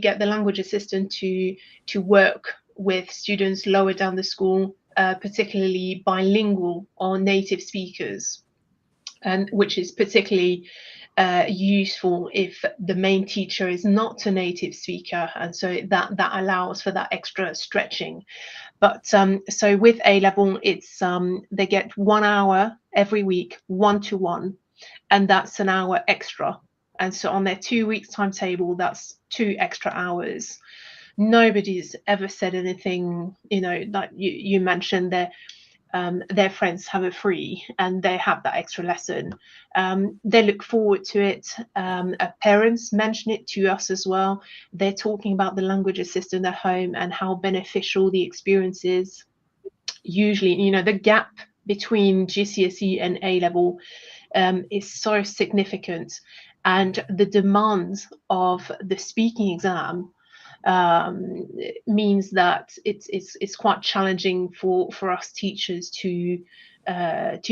get the language assistant to work with students lower down the school, particularly bilingual or native speakers, and which is particularly useful if the main teacher is not a native speaker, and so that allows for that extra stretching. But so with A-level, it's they get 1 hour every week, 1-to-1, and that's an hour extra. And so on their 2 weeks timetable, that's 2 extra hours. Nobody's ever said anything, you know, like you mentioned their friends have a free and they have that extra lesson. They look forward to it. Parents mention it to us as well. They're talking about the language assistant at home and how beneficial the experience is. Usually, you know, the gap between GCSE and A-level is so significant, and the demands of the speaking exam means that it's quite challenging for us teachers to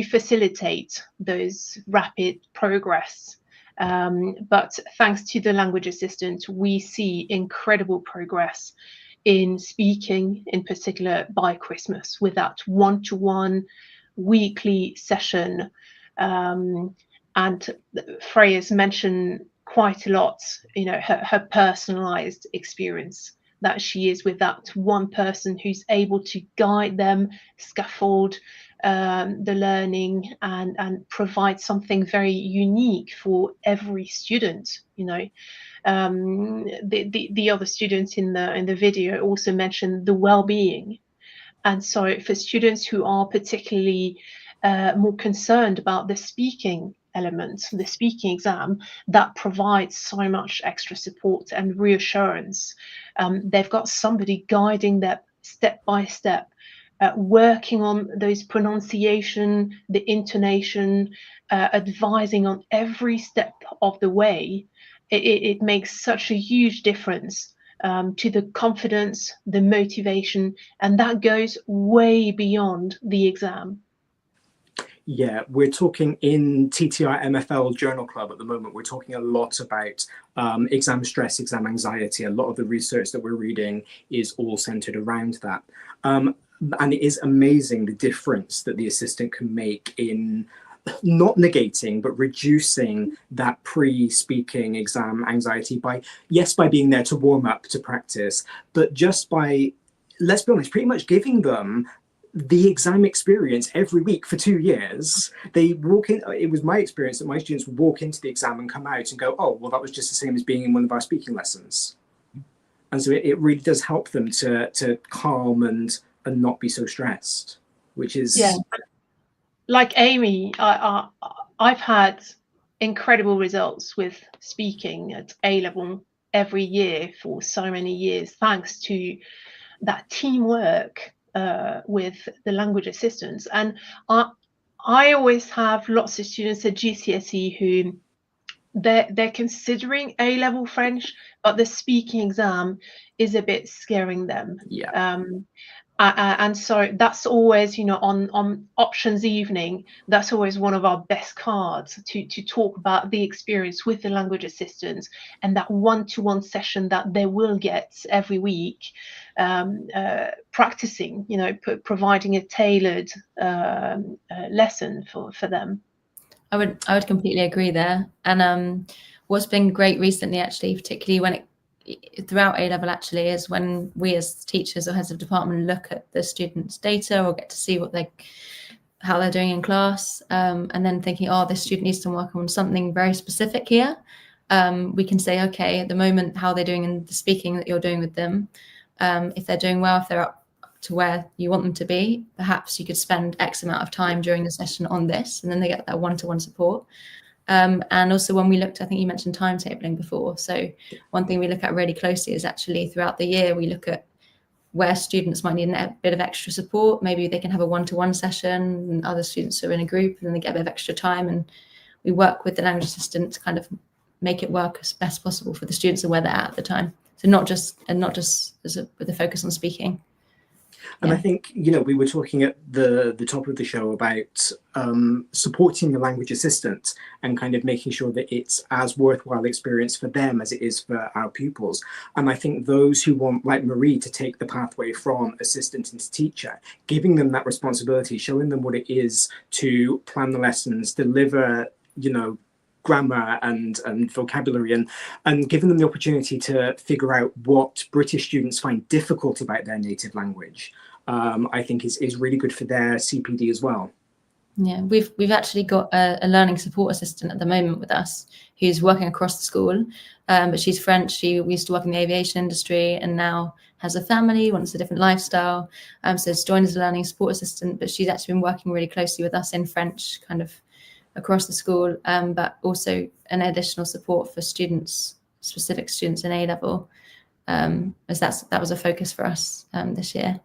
facilitate those rapid progress. But thanks to the language assistant, we see incredible progress in speaking in particular by Christmas with that one-to-one weekly session. And Freya's mentioned quite a lot, you know, her personalized experience that she is with that one person who's able to guide them, scaffold the learning, and provide something very unique for every student. You know, the other students in the video also mentioned the well-being, and so for students who are particularly more concerned about the speaking element, the speaking exam, that provides so much extra support and reassurance. They've got somebody guiding them step by step, working on those pronunciation, the intonation, advising on every step of the way. It makes such a huge difference to the confidence, the motivation, and that goes way beyond the exam. Yeah, we're talking in TTR MFL Journal Club at the moment, we're talking a lot about exam stress, exam anxiety. A lot of the research that we're reading is all centered around that. And it is amazing the difference that the assistant can make in not negating, but reducing that pre-speaking exam anxiety by being there to warm up, to practice, but just by, let's be honest, pretty much giving them the exam experience every week for 2 years. They walk in, it was my experience that my students would walk into the exam and come out and go, oh, well, that was just the same as being in one of our speaking lessons. And so it really does help them to calm and not be so stressed, which is... Yeah. Like Amy, I've had incredible results with speaking at A-level every year for so many years, thanks to that teamwork with the language assistants. And I always have lots of students at GCSE who they're considering A-level French, but the speaking exam is a bit scaring them. Yeah. And so that's always, you know, on options evening, that's always one of our best cards to talk about the experience with the language assistants and that one-to-one session that they will get every week, practicing, you know, providing a tailored lesson for them. I would completely agree there. And what's been great recently, actually, particularly when throughout A-level actually, is when we as teachers or heads of department look at the students' data or get to see how they're doing in class, and then thinking, oh, this student needs to work on something very specific here. We can say, okay, at the moment, how they're doing in the speaking that you're doing with them. If they're doing well, if they're up to where you want them to be, perhaps you could spend X amount of time during the session on this, and then they get that one-to-one support. And also when we looked, I think you mentioned timetabling before. So one thing we look at really closely is actually throughout the year, we look at where students might need a bit of extra support. Maybe they can have a one-to-one session and other students are in a group and then they get a bit of extra time. And we work with the language assistant to kind of make it work as best possible for the students and where they're at the time. So not just with a focus on speaking. And I think, you know, we were talking at the top of the show about supporting the language assistant and kind of making sure that it's as worthwhile experience for them as it is for our pupils. And I think those who want, like Marie, to take the pathway from assistant into teacher, giving them that responsibility, showing them what it is to plan the lessons, deliver, you know, grammar and vocabulary, and giving them the opportunity to figure out what British students find difficult about their native language, I think is really good for their CPD as well. Yeah, we've actually got a learning support assistant at the moment with us who's working across the school, but she's French. We used to work in the aviation industry and now has a family, wants a different lifestyle. So she's joined as a learning support assistant, but she's actually been working really closely with us in French, kind of across the school, but also an additional support for students, specific students in A-level, as that was a focus for us this year.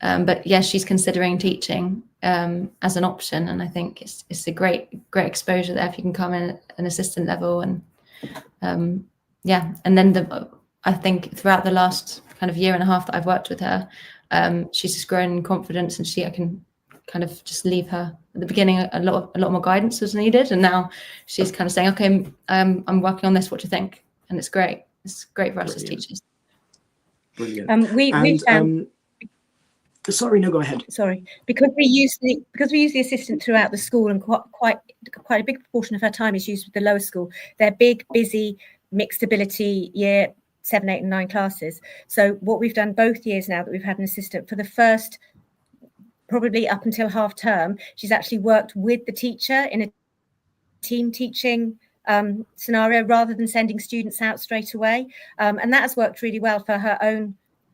But yeah, she's considering teaching as an option, and I think it's a great exposure there if you can come in at an assistant level. And yeah, and then I think throughout the last kind of year and a half that I've worked with her, she's just grown in confidence, and I can kind of just leave her. At the beginning, a lot more guidance was needed, and now she's kind of saying, okay, I'm working on this, what do you think? And it's great. It's great for us as teachers. Brilliant. We found. Sorry, no, go ahead. Sorry, because we use the assistant throughout the school, and quite a big proportion of her time is used with the lower school. They're big, busy, mixed ability year 7, 8, and 9 classes. So what we've done both years now that we've had an assistant, for the first probably up until half term, she's actually worked with the teacher in a team teaching scenario rather than sending students out straight away, and that has worked really well for her own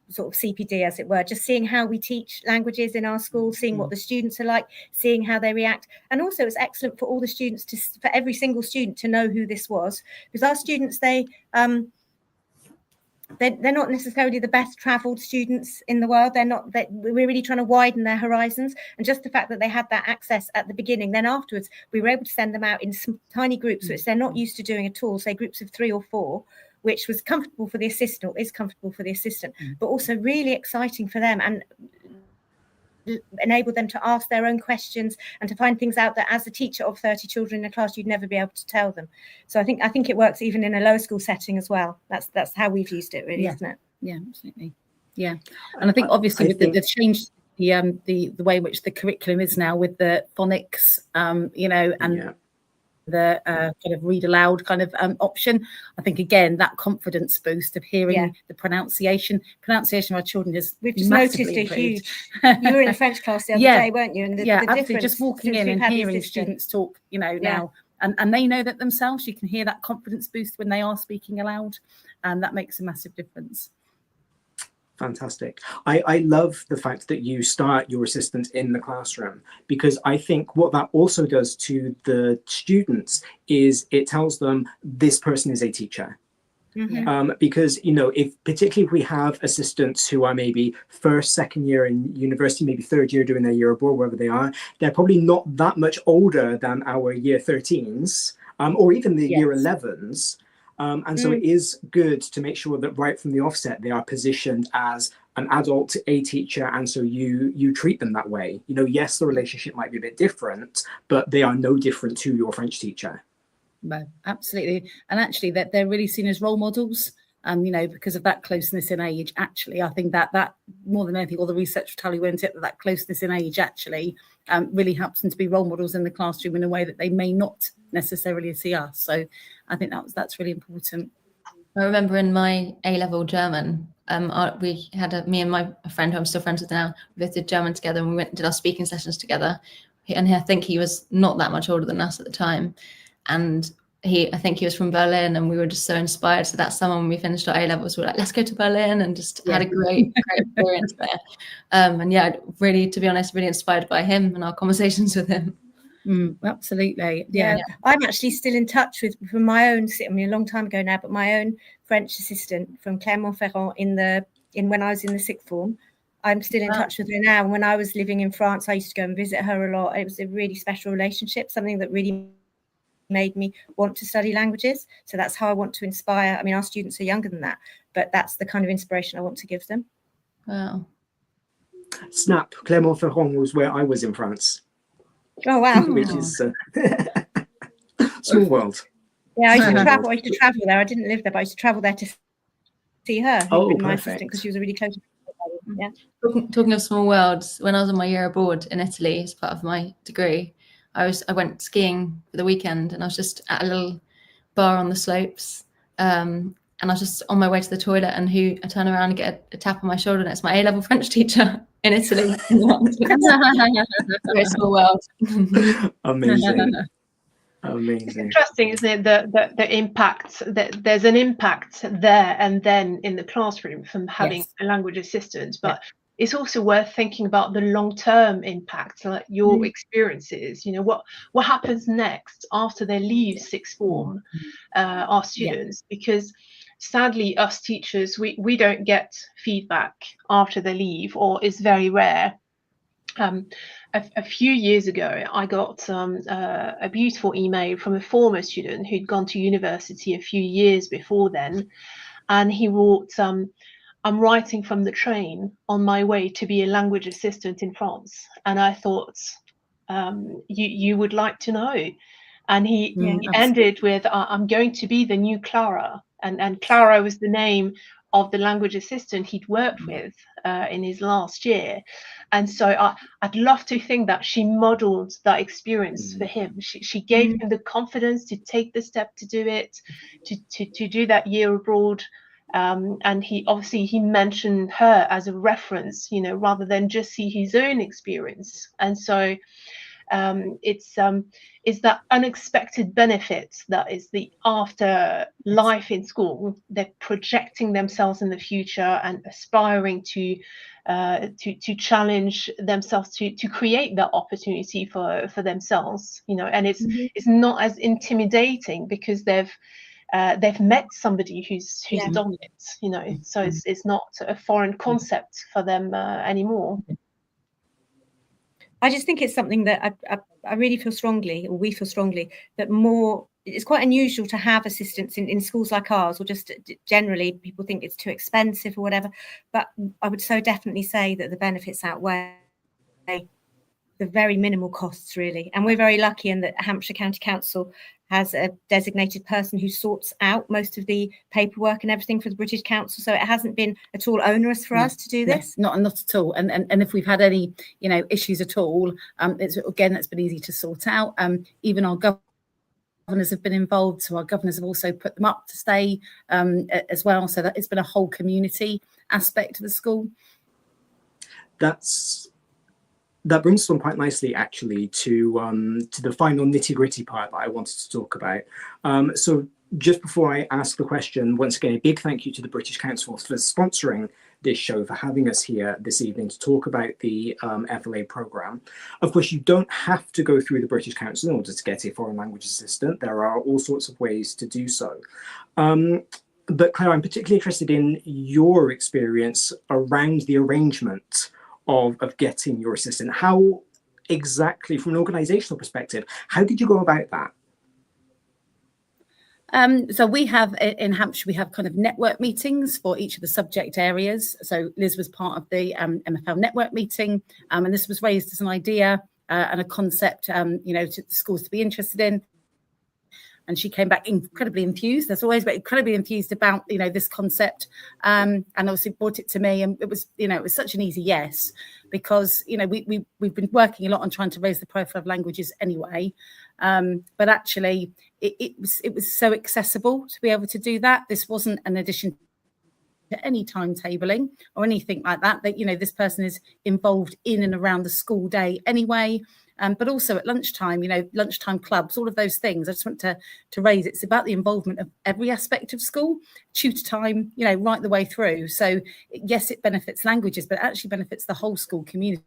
sort of CPD, as it were, just seeing how we teach languages in our school, seeing what the students are like, seeing how they react. And also it's excellent for all the students for every single student to know who this was, because our students, they're not necessarily the best traveled students in the world. We're really trying to widen their horizons, and just the fact that they had that access at the beginning, then afterwards we were able to send them out in some tiny groups, which they're not used to doing at all, say groups of 3 or 4, which was comfortable for the assistant, or is comfortable for the assistant, but also really exciting for them, and enable them to ask their own questions and to find things out that as a teacher of 30 children in a class, you'd never be able to tell them. So I think it works even in a lower school setting as well. That's how we've used it, really, isn't it? Yeah, absolutely. Yeah, and I think obviously with the change, the way in which the curriculum is now with the phonics, and the kind of read aloud kind of option, I think again that confidence boost of hearing the pronunciation of our children is we've just noticed a huge. You were in a French class the other day, weren't you? And the absolutely. Just walking in and hearing students talk, now, and they know that themselves. You can hear that confidence boost when they are speaking aloud, and that makes a massive difference. Fantastic. I love the fact that you start your assistant in the classroom, because I think what that also does to the students is it tells them this person is a teacher. Mm-hmm. Because, particularly if we have assistants who are maybe first, second year in university, maybe third year doing their year abroad, wherever they are, they're probably not that much older than our year 13s or even the year 11s. And so it is good to make sure that right from the offset, they are positioned as an adult to a teacher. And so you treat them that way. Yes, the relationship might be a bit different, but they are no different to your French teacher. No, absolutely. And actually that they're really seen as role models. Because of that closeness in age, actually, I think that more than anything, all the research will tell you, won't it, that closeness in age actually really helps them to be role models in the classroom in a way that they may not necessarily see us. So I think that's really important. I remember in my A-level German, we had me and my friend who I'm still friends with now, we did German together, and we went and did our speaking sessions together. And I think he was not that much older than us at the time. And I think he was from Berlin, and we were just so inspired. So that summer when we finished our A-levels, we were like, let's go to Berlin, and just had a great experience there. And really, to be honest, really inspired by him and our conversations with him. Absolutely. Yeah. I'm actually still in touch with from my own, a long time ago now, but my own French assistant from Clermont-Ferrand when I was in the sixth form. I'm still in touch with her now. And when I was living in France, I used to go and visit her a lot. It was a really special relationship, something that really made me want to study languages. So that's how I want to inspire. I mean, our students are younger than that, but that's the kind of inspiration I want to give them. Wow. Snap, Clermont-Ferrand was where I was in France. Oh, wow. Which is small world. Yeah, I used to travel there. I didn't live there, but I used to travel there to see her, who'd been my assistant, because she was a really close. Yeah. Talking of small worlds, when I was on my year abroad in Italy as part of my degree, I went skiing for the weekend, and I was just at a little bar on the slopes, and I was just on my way to the toilet, and I turn around and get a tap on my shoulder, and it's my A-level French teacher in Italy. Very small world. Amazing. It's interesting, isn't it? The impact that there's an impact there and then in the classroom from having a language assistant, but it's also worth thinking about the long-term impact, like your experiences. What happens next after they leave sixth form, our students, because sadly, us teachers, we don't get feedback after they leave, or it's very rare. A few years ago, I got a beautiful email from a former student who'd gone to university a few years before then, and he wrote, I'm writing from the train on my way to be a language assistant in France. And I thought, you would like to know. And he ended with, I'm going to be the new Clara. And Clara was the name of the language assistant he'd worked with in his last year. And so I'd love to think that she modeled that experience for him. She gave him the confidence to take the step to do it, to do that year abroad. And he mentioned her as a reference, rather than just see his own experience. And so it's that unexpected benefit that is the after life in school. They're projecting themselves in the future and aspiring to challenge themselves to create that opportunity for themselves, and it's not as intimidating because they've met somebody who's done it, so it's not a foreign concept for them anymore. I just think it's something that I really feel strongly, or we feel strongly, that it's quite unusual to have assistants in schools like ours, or just generally people think it's too expensive or whatever. But I would so definitely say that the benefits outweigh the very minimal costs, really. And we're very lucky in that Hampshire County Council has a designated person who sorts out most of the paperwork and everything for the British Council. So it hasn't been at all onerous for us to do this. Not at all. And if we've had any, issues at all, that's been easy to sort out. Even our governors have been involved. So our governors have also put them up to stay as well. So that it's been a whole community aspect to the school. That brings us on quite nicely, actually, to the final nitty-gritty part that I wanted to talk about. So just before I ask the question, once again, a big thank you to the British Council for sponsoring this show, for having us here this evening to talk about the FLA programme. Of course, you don't have to go through the British Council in order to get a foreign language assistant. There are all sorts of ways to do so. But Claire, I'm particularly interested in your experience around the arrangement of getting your assistant. How exactly, from an organisational perspective, how did you go about that? So we have in Hampshire, we have kind of network meetings for each of the subject areas. So Liz was part of the MFL network meeting, and this was raised as an idea and a concept, to the schools to be interested in. And she came back incredibly enthused. There's always been incredibly enthused about, this concept, and obviously brought it to me. And it was such an easy yes, because, we've been working a lot on trying to raise the profile of languages anyway. But actually, it was so accessible to be able to do that. This wasn't an addition to any timetabling or anything like that. That, this person is involved in and around the school day anyway. But also at lunchtime, lunchtime clubs, all of those things. I just want to raise it's about the involvement of every aspect of school, tutor time, right the way through. So yes, it benefits languages, but it actually benefits the whole school community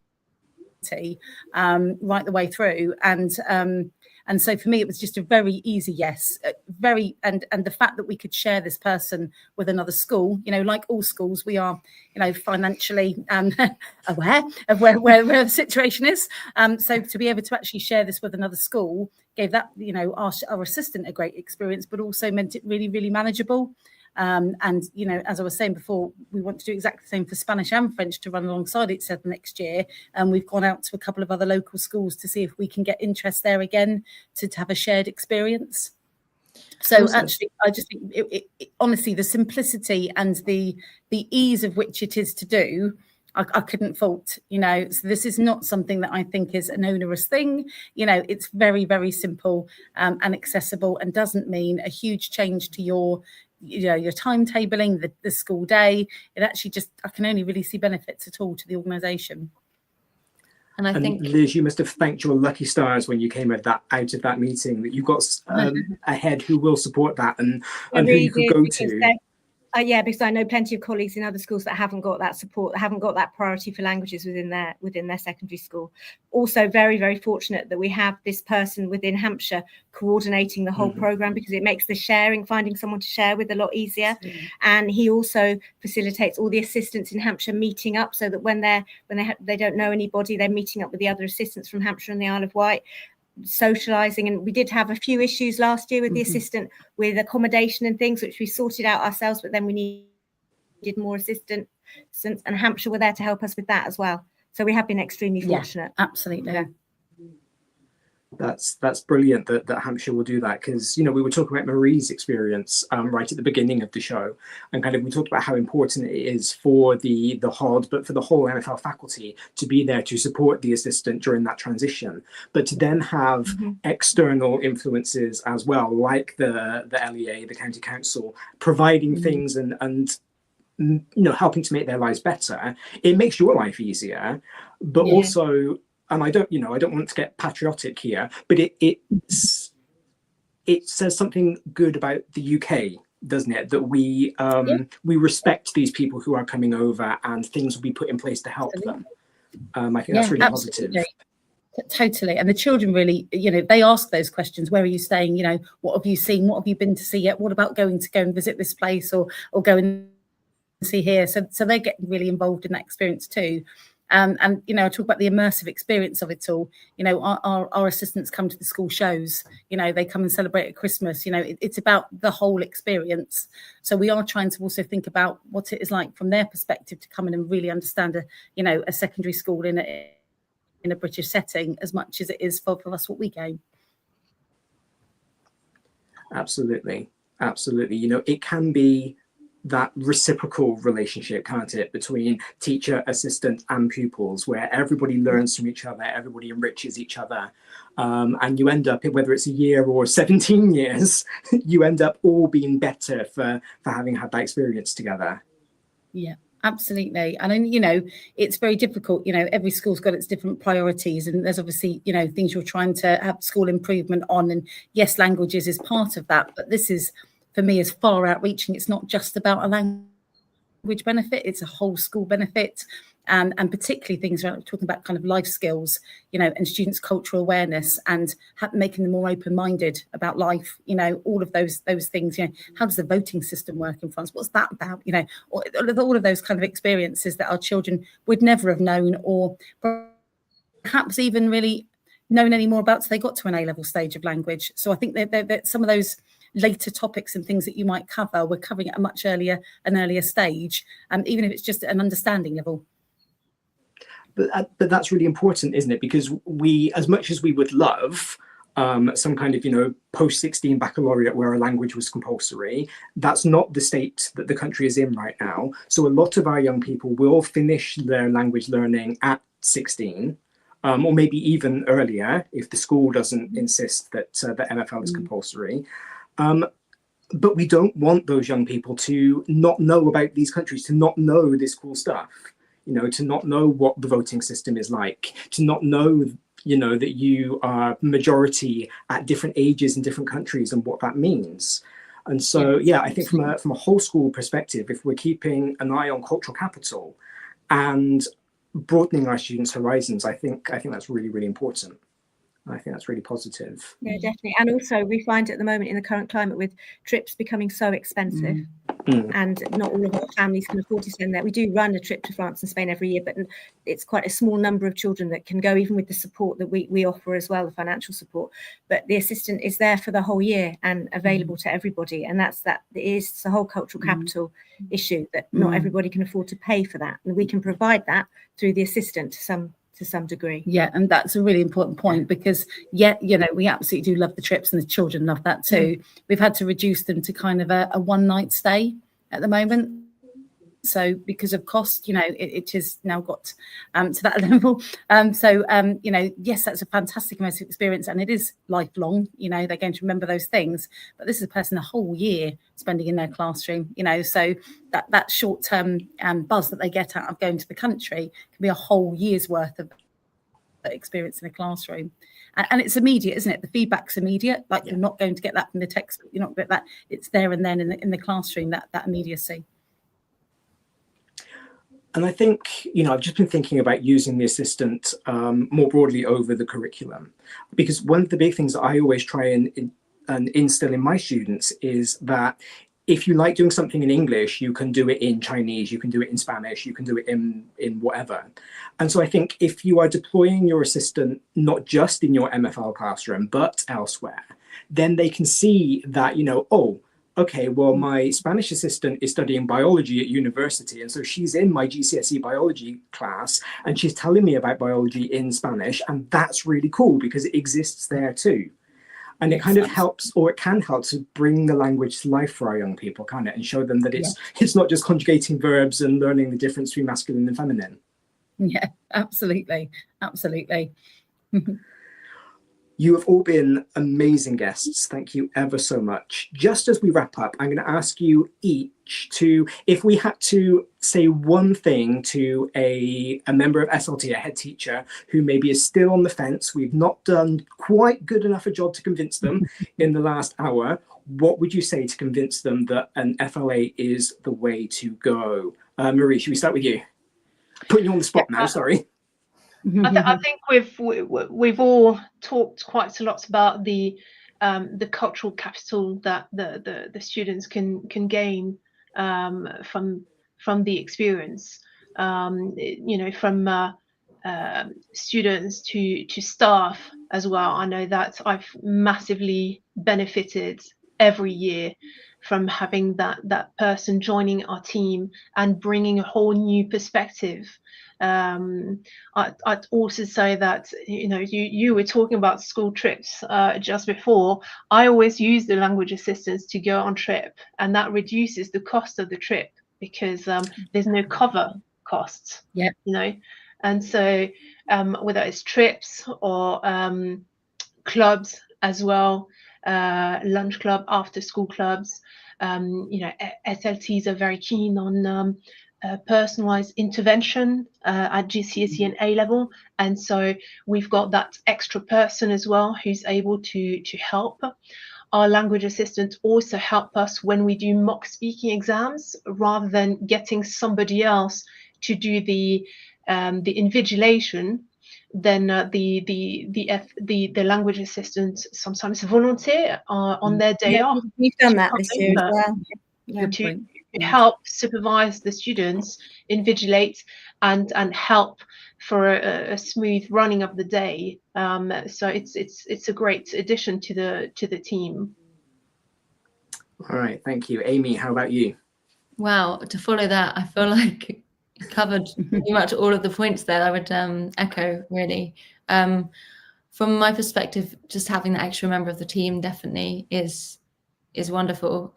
right the way through. And so for me, it was just a very easy yes, and the fact that we could share this person with another school, like all schools, we are, financially aware of where the situation is. So to be able to actually share this with another school gave that, our assistant a great experience, but also meant it really, really manageable. And, as I was saying before, we want to do exactly the same for Spanish and French to run alongside each other next year. And we've gone out to a couple of other local schools to see if we can get interest there again to have a shared experience. So awesome. Actually, I just think, it, honestly, the simplicity and the ease of which it is to do, I couldn't fault, so this is not something that I think is an onerous thing. It's very, very simple and accessible, and doesn't mean a huge change to your timetabling, the school day. It actually I can only really see benefits at all to the organisation. And I think, Liz, you must have thanked your lucky stars when you came out of that meeting, that you've got a head who will support that and who you could go to. Because I know plenty of colleagues in other schools that haven't got that support, that haven't got that priority for languages within their secondary school. Also very, very fortunate that we have this person within Hampshire coordinating the whole programme, because it makes the finding someone to share with a lot easier. And he also facilitates all the assistants in Hampshire meeting up, so that when they don't know anybody, they're meeting up with the other assistants from Hampshire and the Isle of Wight, socializing. And we did have a few issues last year with the assistant with accommodation and things, which we sorted out ourselves, but then we needed more assistants, and Hampshire were there to help us with that as well. So we have been extremely fortunate. Absolutely. That's brilliant that Hampshire will do that, because, you know, we were talking about Marie's experience right at the beginning of the show, and kind of we talked about how important it is for the HOD, but for the whole MFL faculty to be there to support the assistant during that transition, but to then have external influences as well, like the LEA, the county council, providing things and you know, helping to make their lives better. It makes your life easier, but also, and I don't want to get patriotic here, but it says something good about the UK, doesn't it? That we respect these people who are coming over, and things will be put in place to help them. I think that's really positive. Totally. And the children really, you know, they ask those questions. Where are you staying? You know, what have you seen? What have you been to see yet? What about going and visit this place, or go and see here? So they're getting really involved in that experience too. And you know, I talk about the immersive experience of it all. You know, our assistants come to the school shows. You know, they come and celebrate at Christmas. You know, it's about the whole experience. So we are trying to also think about what it is like from their perspective to come in and really understand a secondary school in a British setting as much as it is for us what we gain. Absolutely. You know, it can be that reciprocal relationship, can't it, between teacher, assistant and pupils, where everybody learns from each other, everybody enriches each other, and you end up, whether it's a year or 17 years, you end up all being better for having had that experience together. Yeah, absolutely. And then, you know, it's very difficult. You know, every school's got its different priorities, and there's obviously, you know, things you're trying to have school improvement on, and yes, languages is part of that, but this is, for me, is far outreaching. It's not just about a language benefit, it's a whole school benefit, and particularly things around talking about kind of life skills, you know, and students' cultural awareness, and making them more open-minded about life, you know, all of those things. You know, how does the voting system work in France? What's that about? You know, all of those kind of experiences that our children would never have known, or perhaps even really known any more about till they got to an A-level stage of language. So I think that some of those later topics and things that you might cover, we're covering at a much earlier stage, even if it's just at an understanding level. But that's really important, isn't it? Because we, as much as we would love some kind of, you know, post-16 baccalaureate where a language was compulsory, that's not the state that the country is in right now. So a lot of our young people will finish their language learning at 16, or maybe even earlier if the school doesn't insist that the MFL is compulsory. But we don't want those young people to not know about these countries, to not know this cool stuff, you know, to not know what the voting system is like, to not know, you know, that you are majority at different ages in different countries and what that means. And so, yeah, I think from a whole school perspective, if we're keeping an eye on cultural capital and broadening our students' horizons, I think that's really, really important. I think that's really positive. Yeah, definitely. And also we find at the moment in the current climate, with trips becoming so expensive and not all of our families can afford to send there. We do run a trip to France and Spain every year, but it's quite a small number of children that can go, even with the support that we offer as well, the financial support. But the assistant is there for the whole year and available to everybody. And that is the whole cultural capital issue, that not everybody can afford to pay for that. And we can provide that through the assistant to some degree. Yeah, and that's a really important point, because you know, we absolutely do love the trips, and the children love that too. We've had to reduce them to kind of a one-night stay at the moment. So because of cost, you know, it has now got to that level. You know, yes, that's a fantastic immersive experience, and it is lifelong. You know, they're going to remember those things. But this is a person a whole year spending in their classroom. You know, so that short-term buzz that they get out of going to the country can be a whole year's worth of experience in a classroom. And it's immediate, isn't it? The feedback's immediate. Like you're not going to get that from the textbook. You're not going to get that. It's there and then in the classroom. That immediacy. And I think, you know, I've just been thinking about using the assistant more broadly over the curriculum, because one of the big things that I always try and instill in my students is that if you like doing something in English, you can do it in Chinese, you can do it in Spanish, you can do it in whatever. And so I think if you are deploying your assistant not just in your MFL classroom, but elsewhere, then they can see that, you know, oh, okay, well, my Spanish assistant is studying biology at university, and so she's in my GCSE biology class, and she's telling me about biology in Spanish, and that's really cool because it exists there too. And it kind of helps, or it can help to bring the language to life for our young people, can't it? And show them that it's not just conjugating verbs and learning the difference between masculine and feminine. Yeah, absolutely. Absolutely. You have all been amazing guests. Thank you ever so much. Just as we wrap up, I'm going to ask you each to, if we had to say one thing to a member of SLT, a head teacher, who maybe is still on the fence, we've not done quite good enough a job to convince them in the last hour, what would you say to convince them that an FLA is the way to go? Marie, should we start with you? Putting you on the spot now, sorry. I think we've all talked quite a lot about the cultural capital that the students can gain from the experience. You know, from students to staff as well. I know that I've massively benefited every year from having that person joining our team and bringing a whole new perspective. I'd also say that, you know, you were talking about school trips just before. I always use the language assistants to go on trip, and that reduces the cost of the trip because there's no cover costs. Yeah, you know, and so whether it's trips or clubs as well, lunch club, after school clubs, you know, SLTs are very keen on personalized intervention at GCSE and A level, and so we've got that extra person as well who's able to help. Our language assistants also help us when we do mock speaking exams, rather than getting somebody else to do the invigilation. Then the language assistants sometimes volunteer on their day off. We've done that this year as well. To help supervise the students, invigilate, and help for a smooth running of the day. So it's a great addition to the team. All right, thank you. Amy, how about you? Wow, to follow that, I feel like you covered pretty much all of the points there. I would echo, really. From my perspective, just having that extra member of the team definitely is wonderful.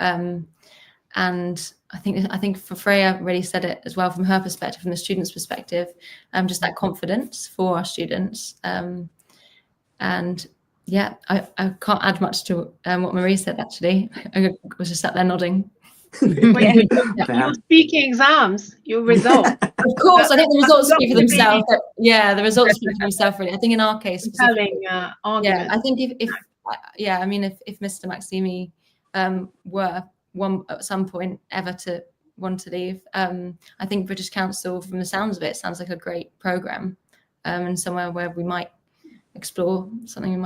And I think for Freya really said it as well from her perspective, from the students' perspective, just that confidence for our students. And yeah, I can't add much to what Marie said, actually. I was just sat there nodding. Your speaking exams, your results. Of course, I think the results speak for themselves. Yeah, the results speak for themselves, really. I think in our case, yeah, I think if Mr. Maximi were one at some point ever to want to leave, I think British Council, from the sounds of it, sounds like a great programme, and somewhere where we might explore something.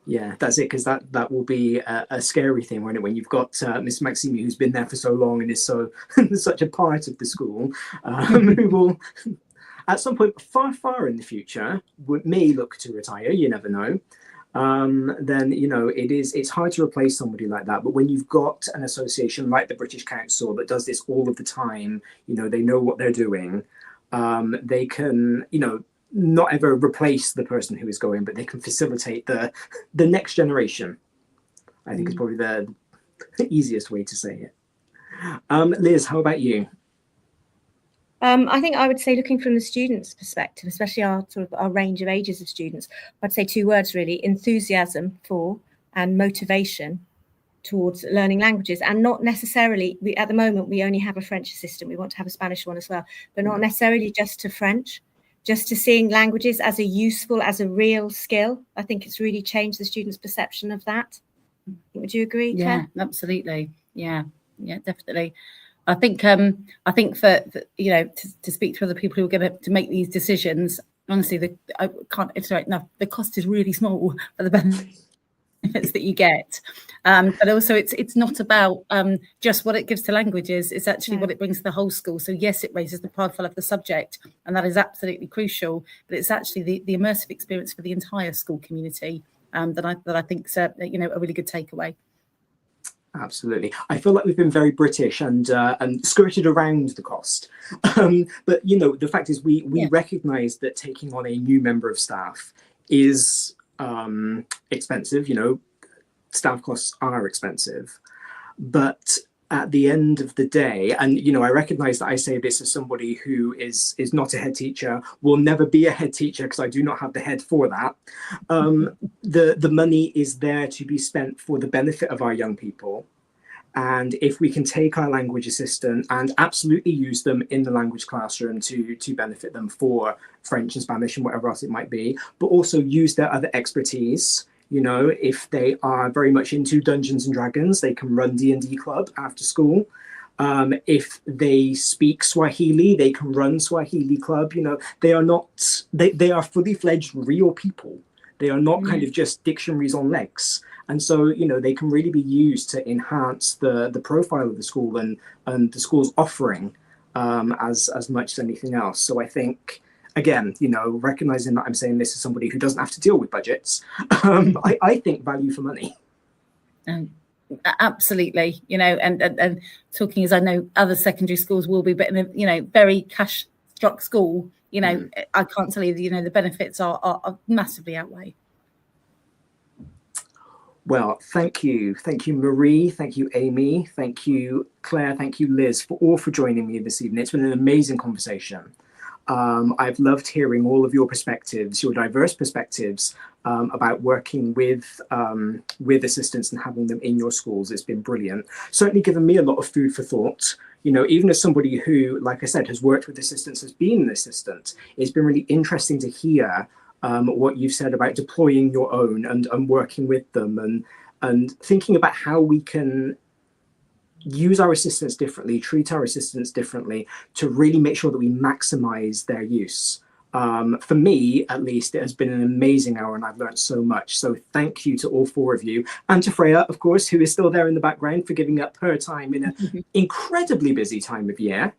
Yeah, that's it, because that will be a scary thing, won't it, when you've got Miss Maximi, who's been there for so long and is so such a part of the school, who will at some point far in the future may look to retire. You never know. Then, you know, it's hard to replace somebody like that. But when you've got an association like the British Council that does this all of the time, you know, they know what they're doing. They can, you know, not ever replace the person who is going, but they can facilitate the next generation. I think is probably the easiest way to say it. Liz, how about you? I think I would say, looking from the students' perspective, especially our range of ages of students, I'd say two words really: enthusiasm for and motivation towards learning languages. And not necessarily, at the moment we only have a French assistant, we want to have a Spanish one as well, but not necessarily just to French, just to seeing languages as a real skill. I think it's really changed the students' perception of that. Would you agree, Claire? Yeah, absolutely. Yeah, definitely. I think for you know, to speak to other people who are going to make these decisions, honestly, the cost is really small for the benefits that you get, but also it's not about just what it gives to languages. It's actually what it brings to the whole school. So yes, it raises the profile of the subject, and that is absolutely crucial, but it's actually the immersive experience for the entire school community. that I think is a really good takeaway. Absolutely. I feel like we've been very British and skirted around the cost. But, the fact is we recognise that taking on a new member of staff is expensive. Staff costs are expensive. But at the end of the day, and, I recognise that I say this as somebody who is not a head teacher, will never be a head teacher because I do not have the head for that. The money is there to be spent for the benefit of our young people. And if we can take our language assistant and absolutely use them in the language classroom to benefit them for French and Spanish and whatever else it might be, but also use their other expertise. If they are very much into Dungeons and Dragons, they can run D&D club after school. If they speak Swahili, they can run Swahili club. They are fully fledged real people. They are not kind of just dictionaries on legs. And so, they can really be used to enhance the profile of the school and the school's offering as much as anything else. So I think, again, recognizing that I'm saying this as somebody who doesn't have to deal with budgets, I think value for money. Absolutely, and talking as I know other secondary schools will be, but in a very cash-struck school, I can't tell you, the benefits are massively outweigh. Well, thank you, Marie, thank you, Amy, thank you, Claire, thank you, Liz, for joining me this evening. It's been an amazing conversation. I've loved hearing all of your perspectives, your diverse perspectives about working with assistants and having them in your schools. It's been brilliant. Certainly given me a lot of food for thought. Even as somebody who, like I said, has worked with assistants, has been an assistant, it's been really interesting to hear what you've said about deploying your own and working with them and thinking about how we can use our assistants differently, treat our assistants differently to really make sure that we maximize their use. For me, at least, it has been an amazing hour and I've learned so much. So thank you to all four of you and to Freya, of course, who is still there in the background for giving up her time in an incredibly busy time of year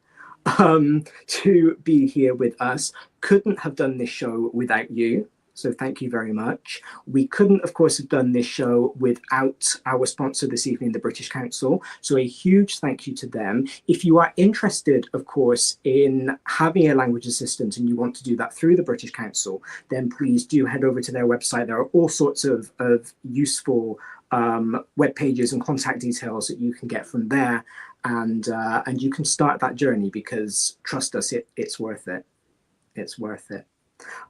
to be here with us. Couldn't have done this show without you. So thank you very much. We couldn't, of course, have done this show without our sponsor this evening, the British Council. So a huge thank you to them. If you are interested, of course, in having a language assistant and you want to do that through the British Council, then please do head over to their website. There are all sorts of useful web pages and contact details that you can get from there. And you can start that journey because, trust us, it's worth it. It's worth it.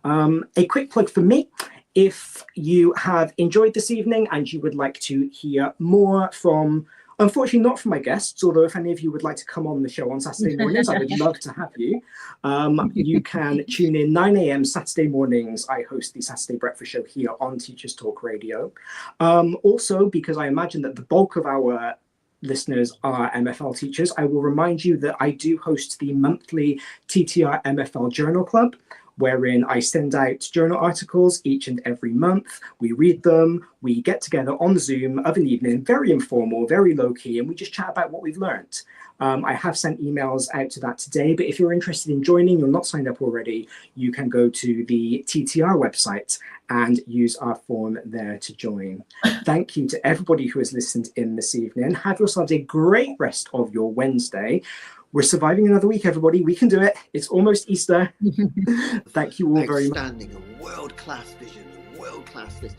A quick plug for me. If you have enjoyed this evening and you would like to hear more from, unfortunately not from my guests, although if any of you would like to come on the show on Saturday mornings, I would love to have you. You can tune in 9 a.m. Saturday mornings. I host the Saturday Breakfast Show here on Teachers Talk Radio. Also, because I imagine that the bulk of our listeners are MFL teachers, I will remind you that I do host the monthly TTR MFL Journal Club, wherein I send out journal articles each and every month. We read them, we get together on the Zoom of an evening, very informal, very low-key, and we just chat about what we've learned. I have sent emails out to that today, but if you're interested in joining, you're not signed up already, you can go to the TTR website and use our form there to join. Thank you to everybody who has listened in this evening. Have yourselves a great rest of your Wednesday. We're surviving another week, everybody. We can do it. It's almost Easter. Thank you all very much. Outstanding, a world-class vision, a world-class this.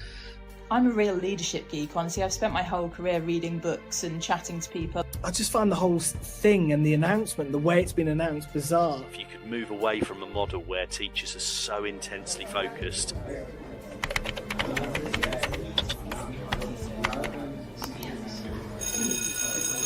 I'm a real leadership geek, honestly. I've spent my whole career reading books and chatting to people. I just find the whole thing and the announcement, the way it's been announced, bizarre. If you could move away from a model where teachers are so intensely focused.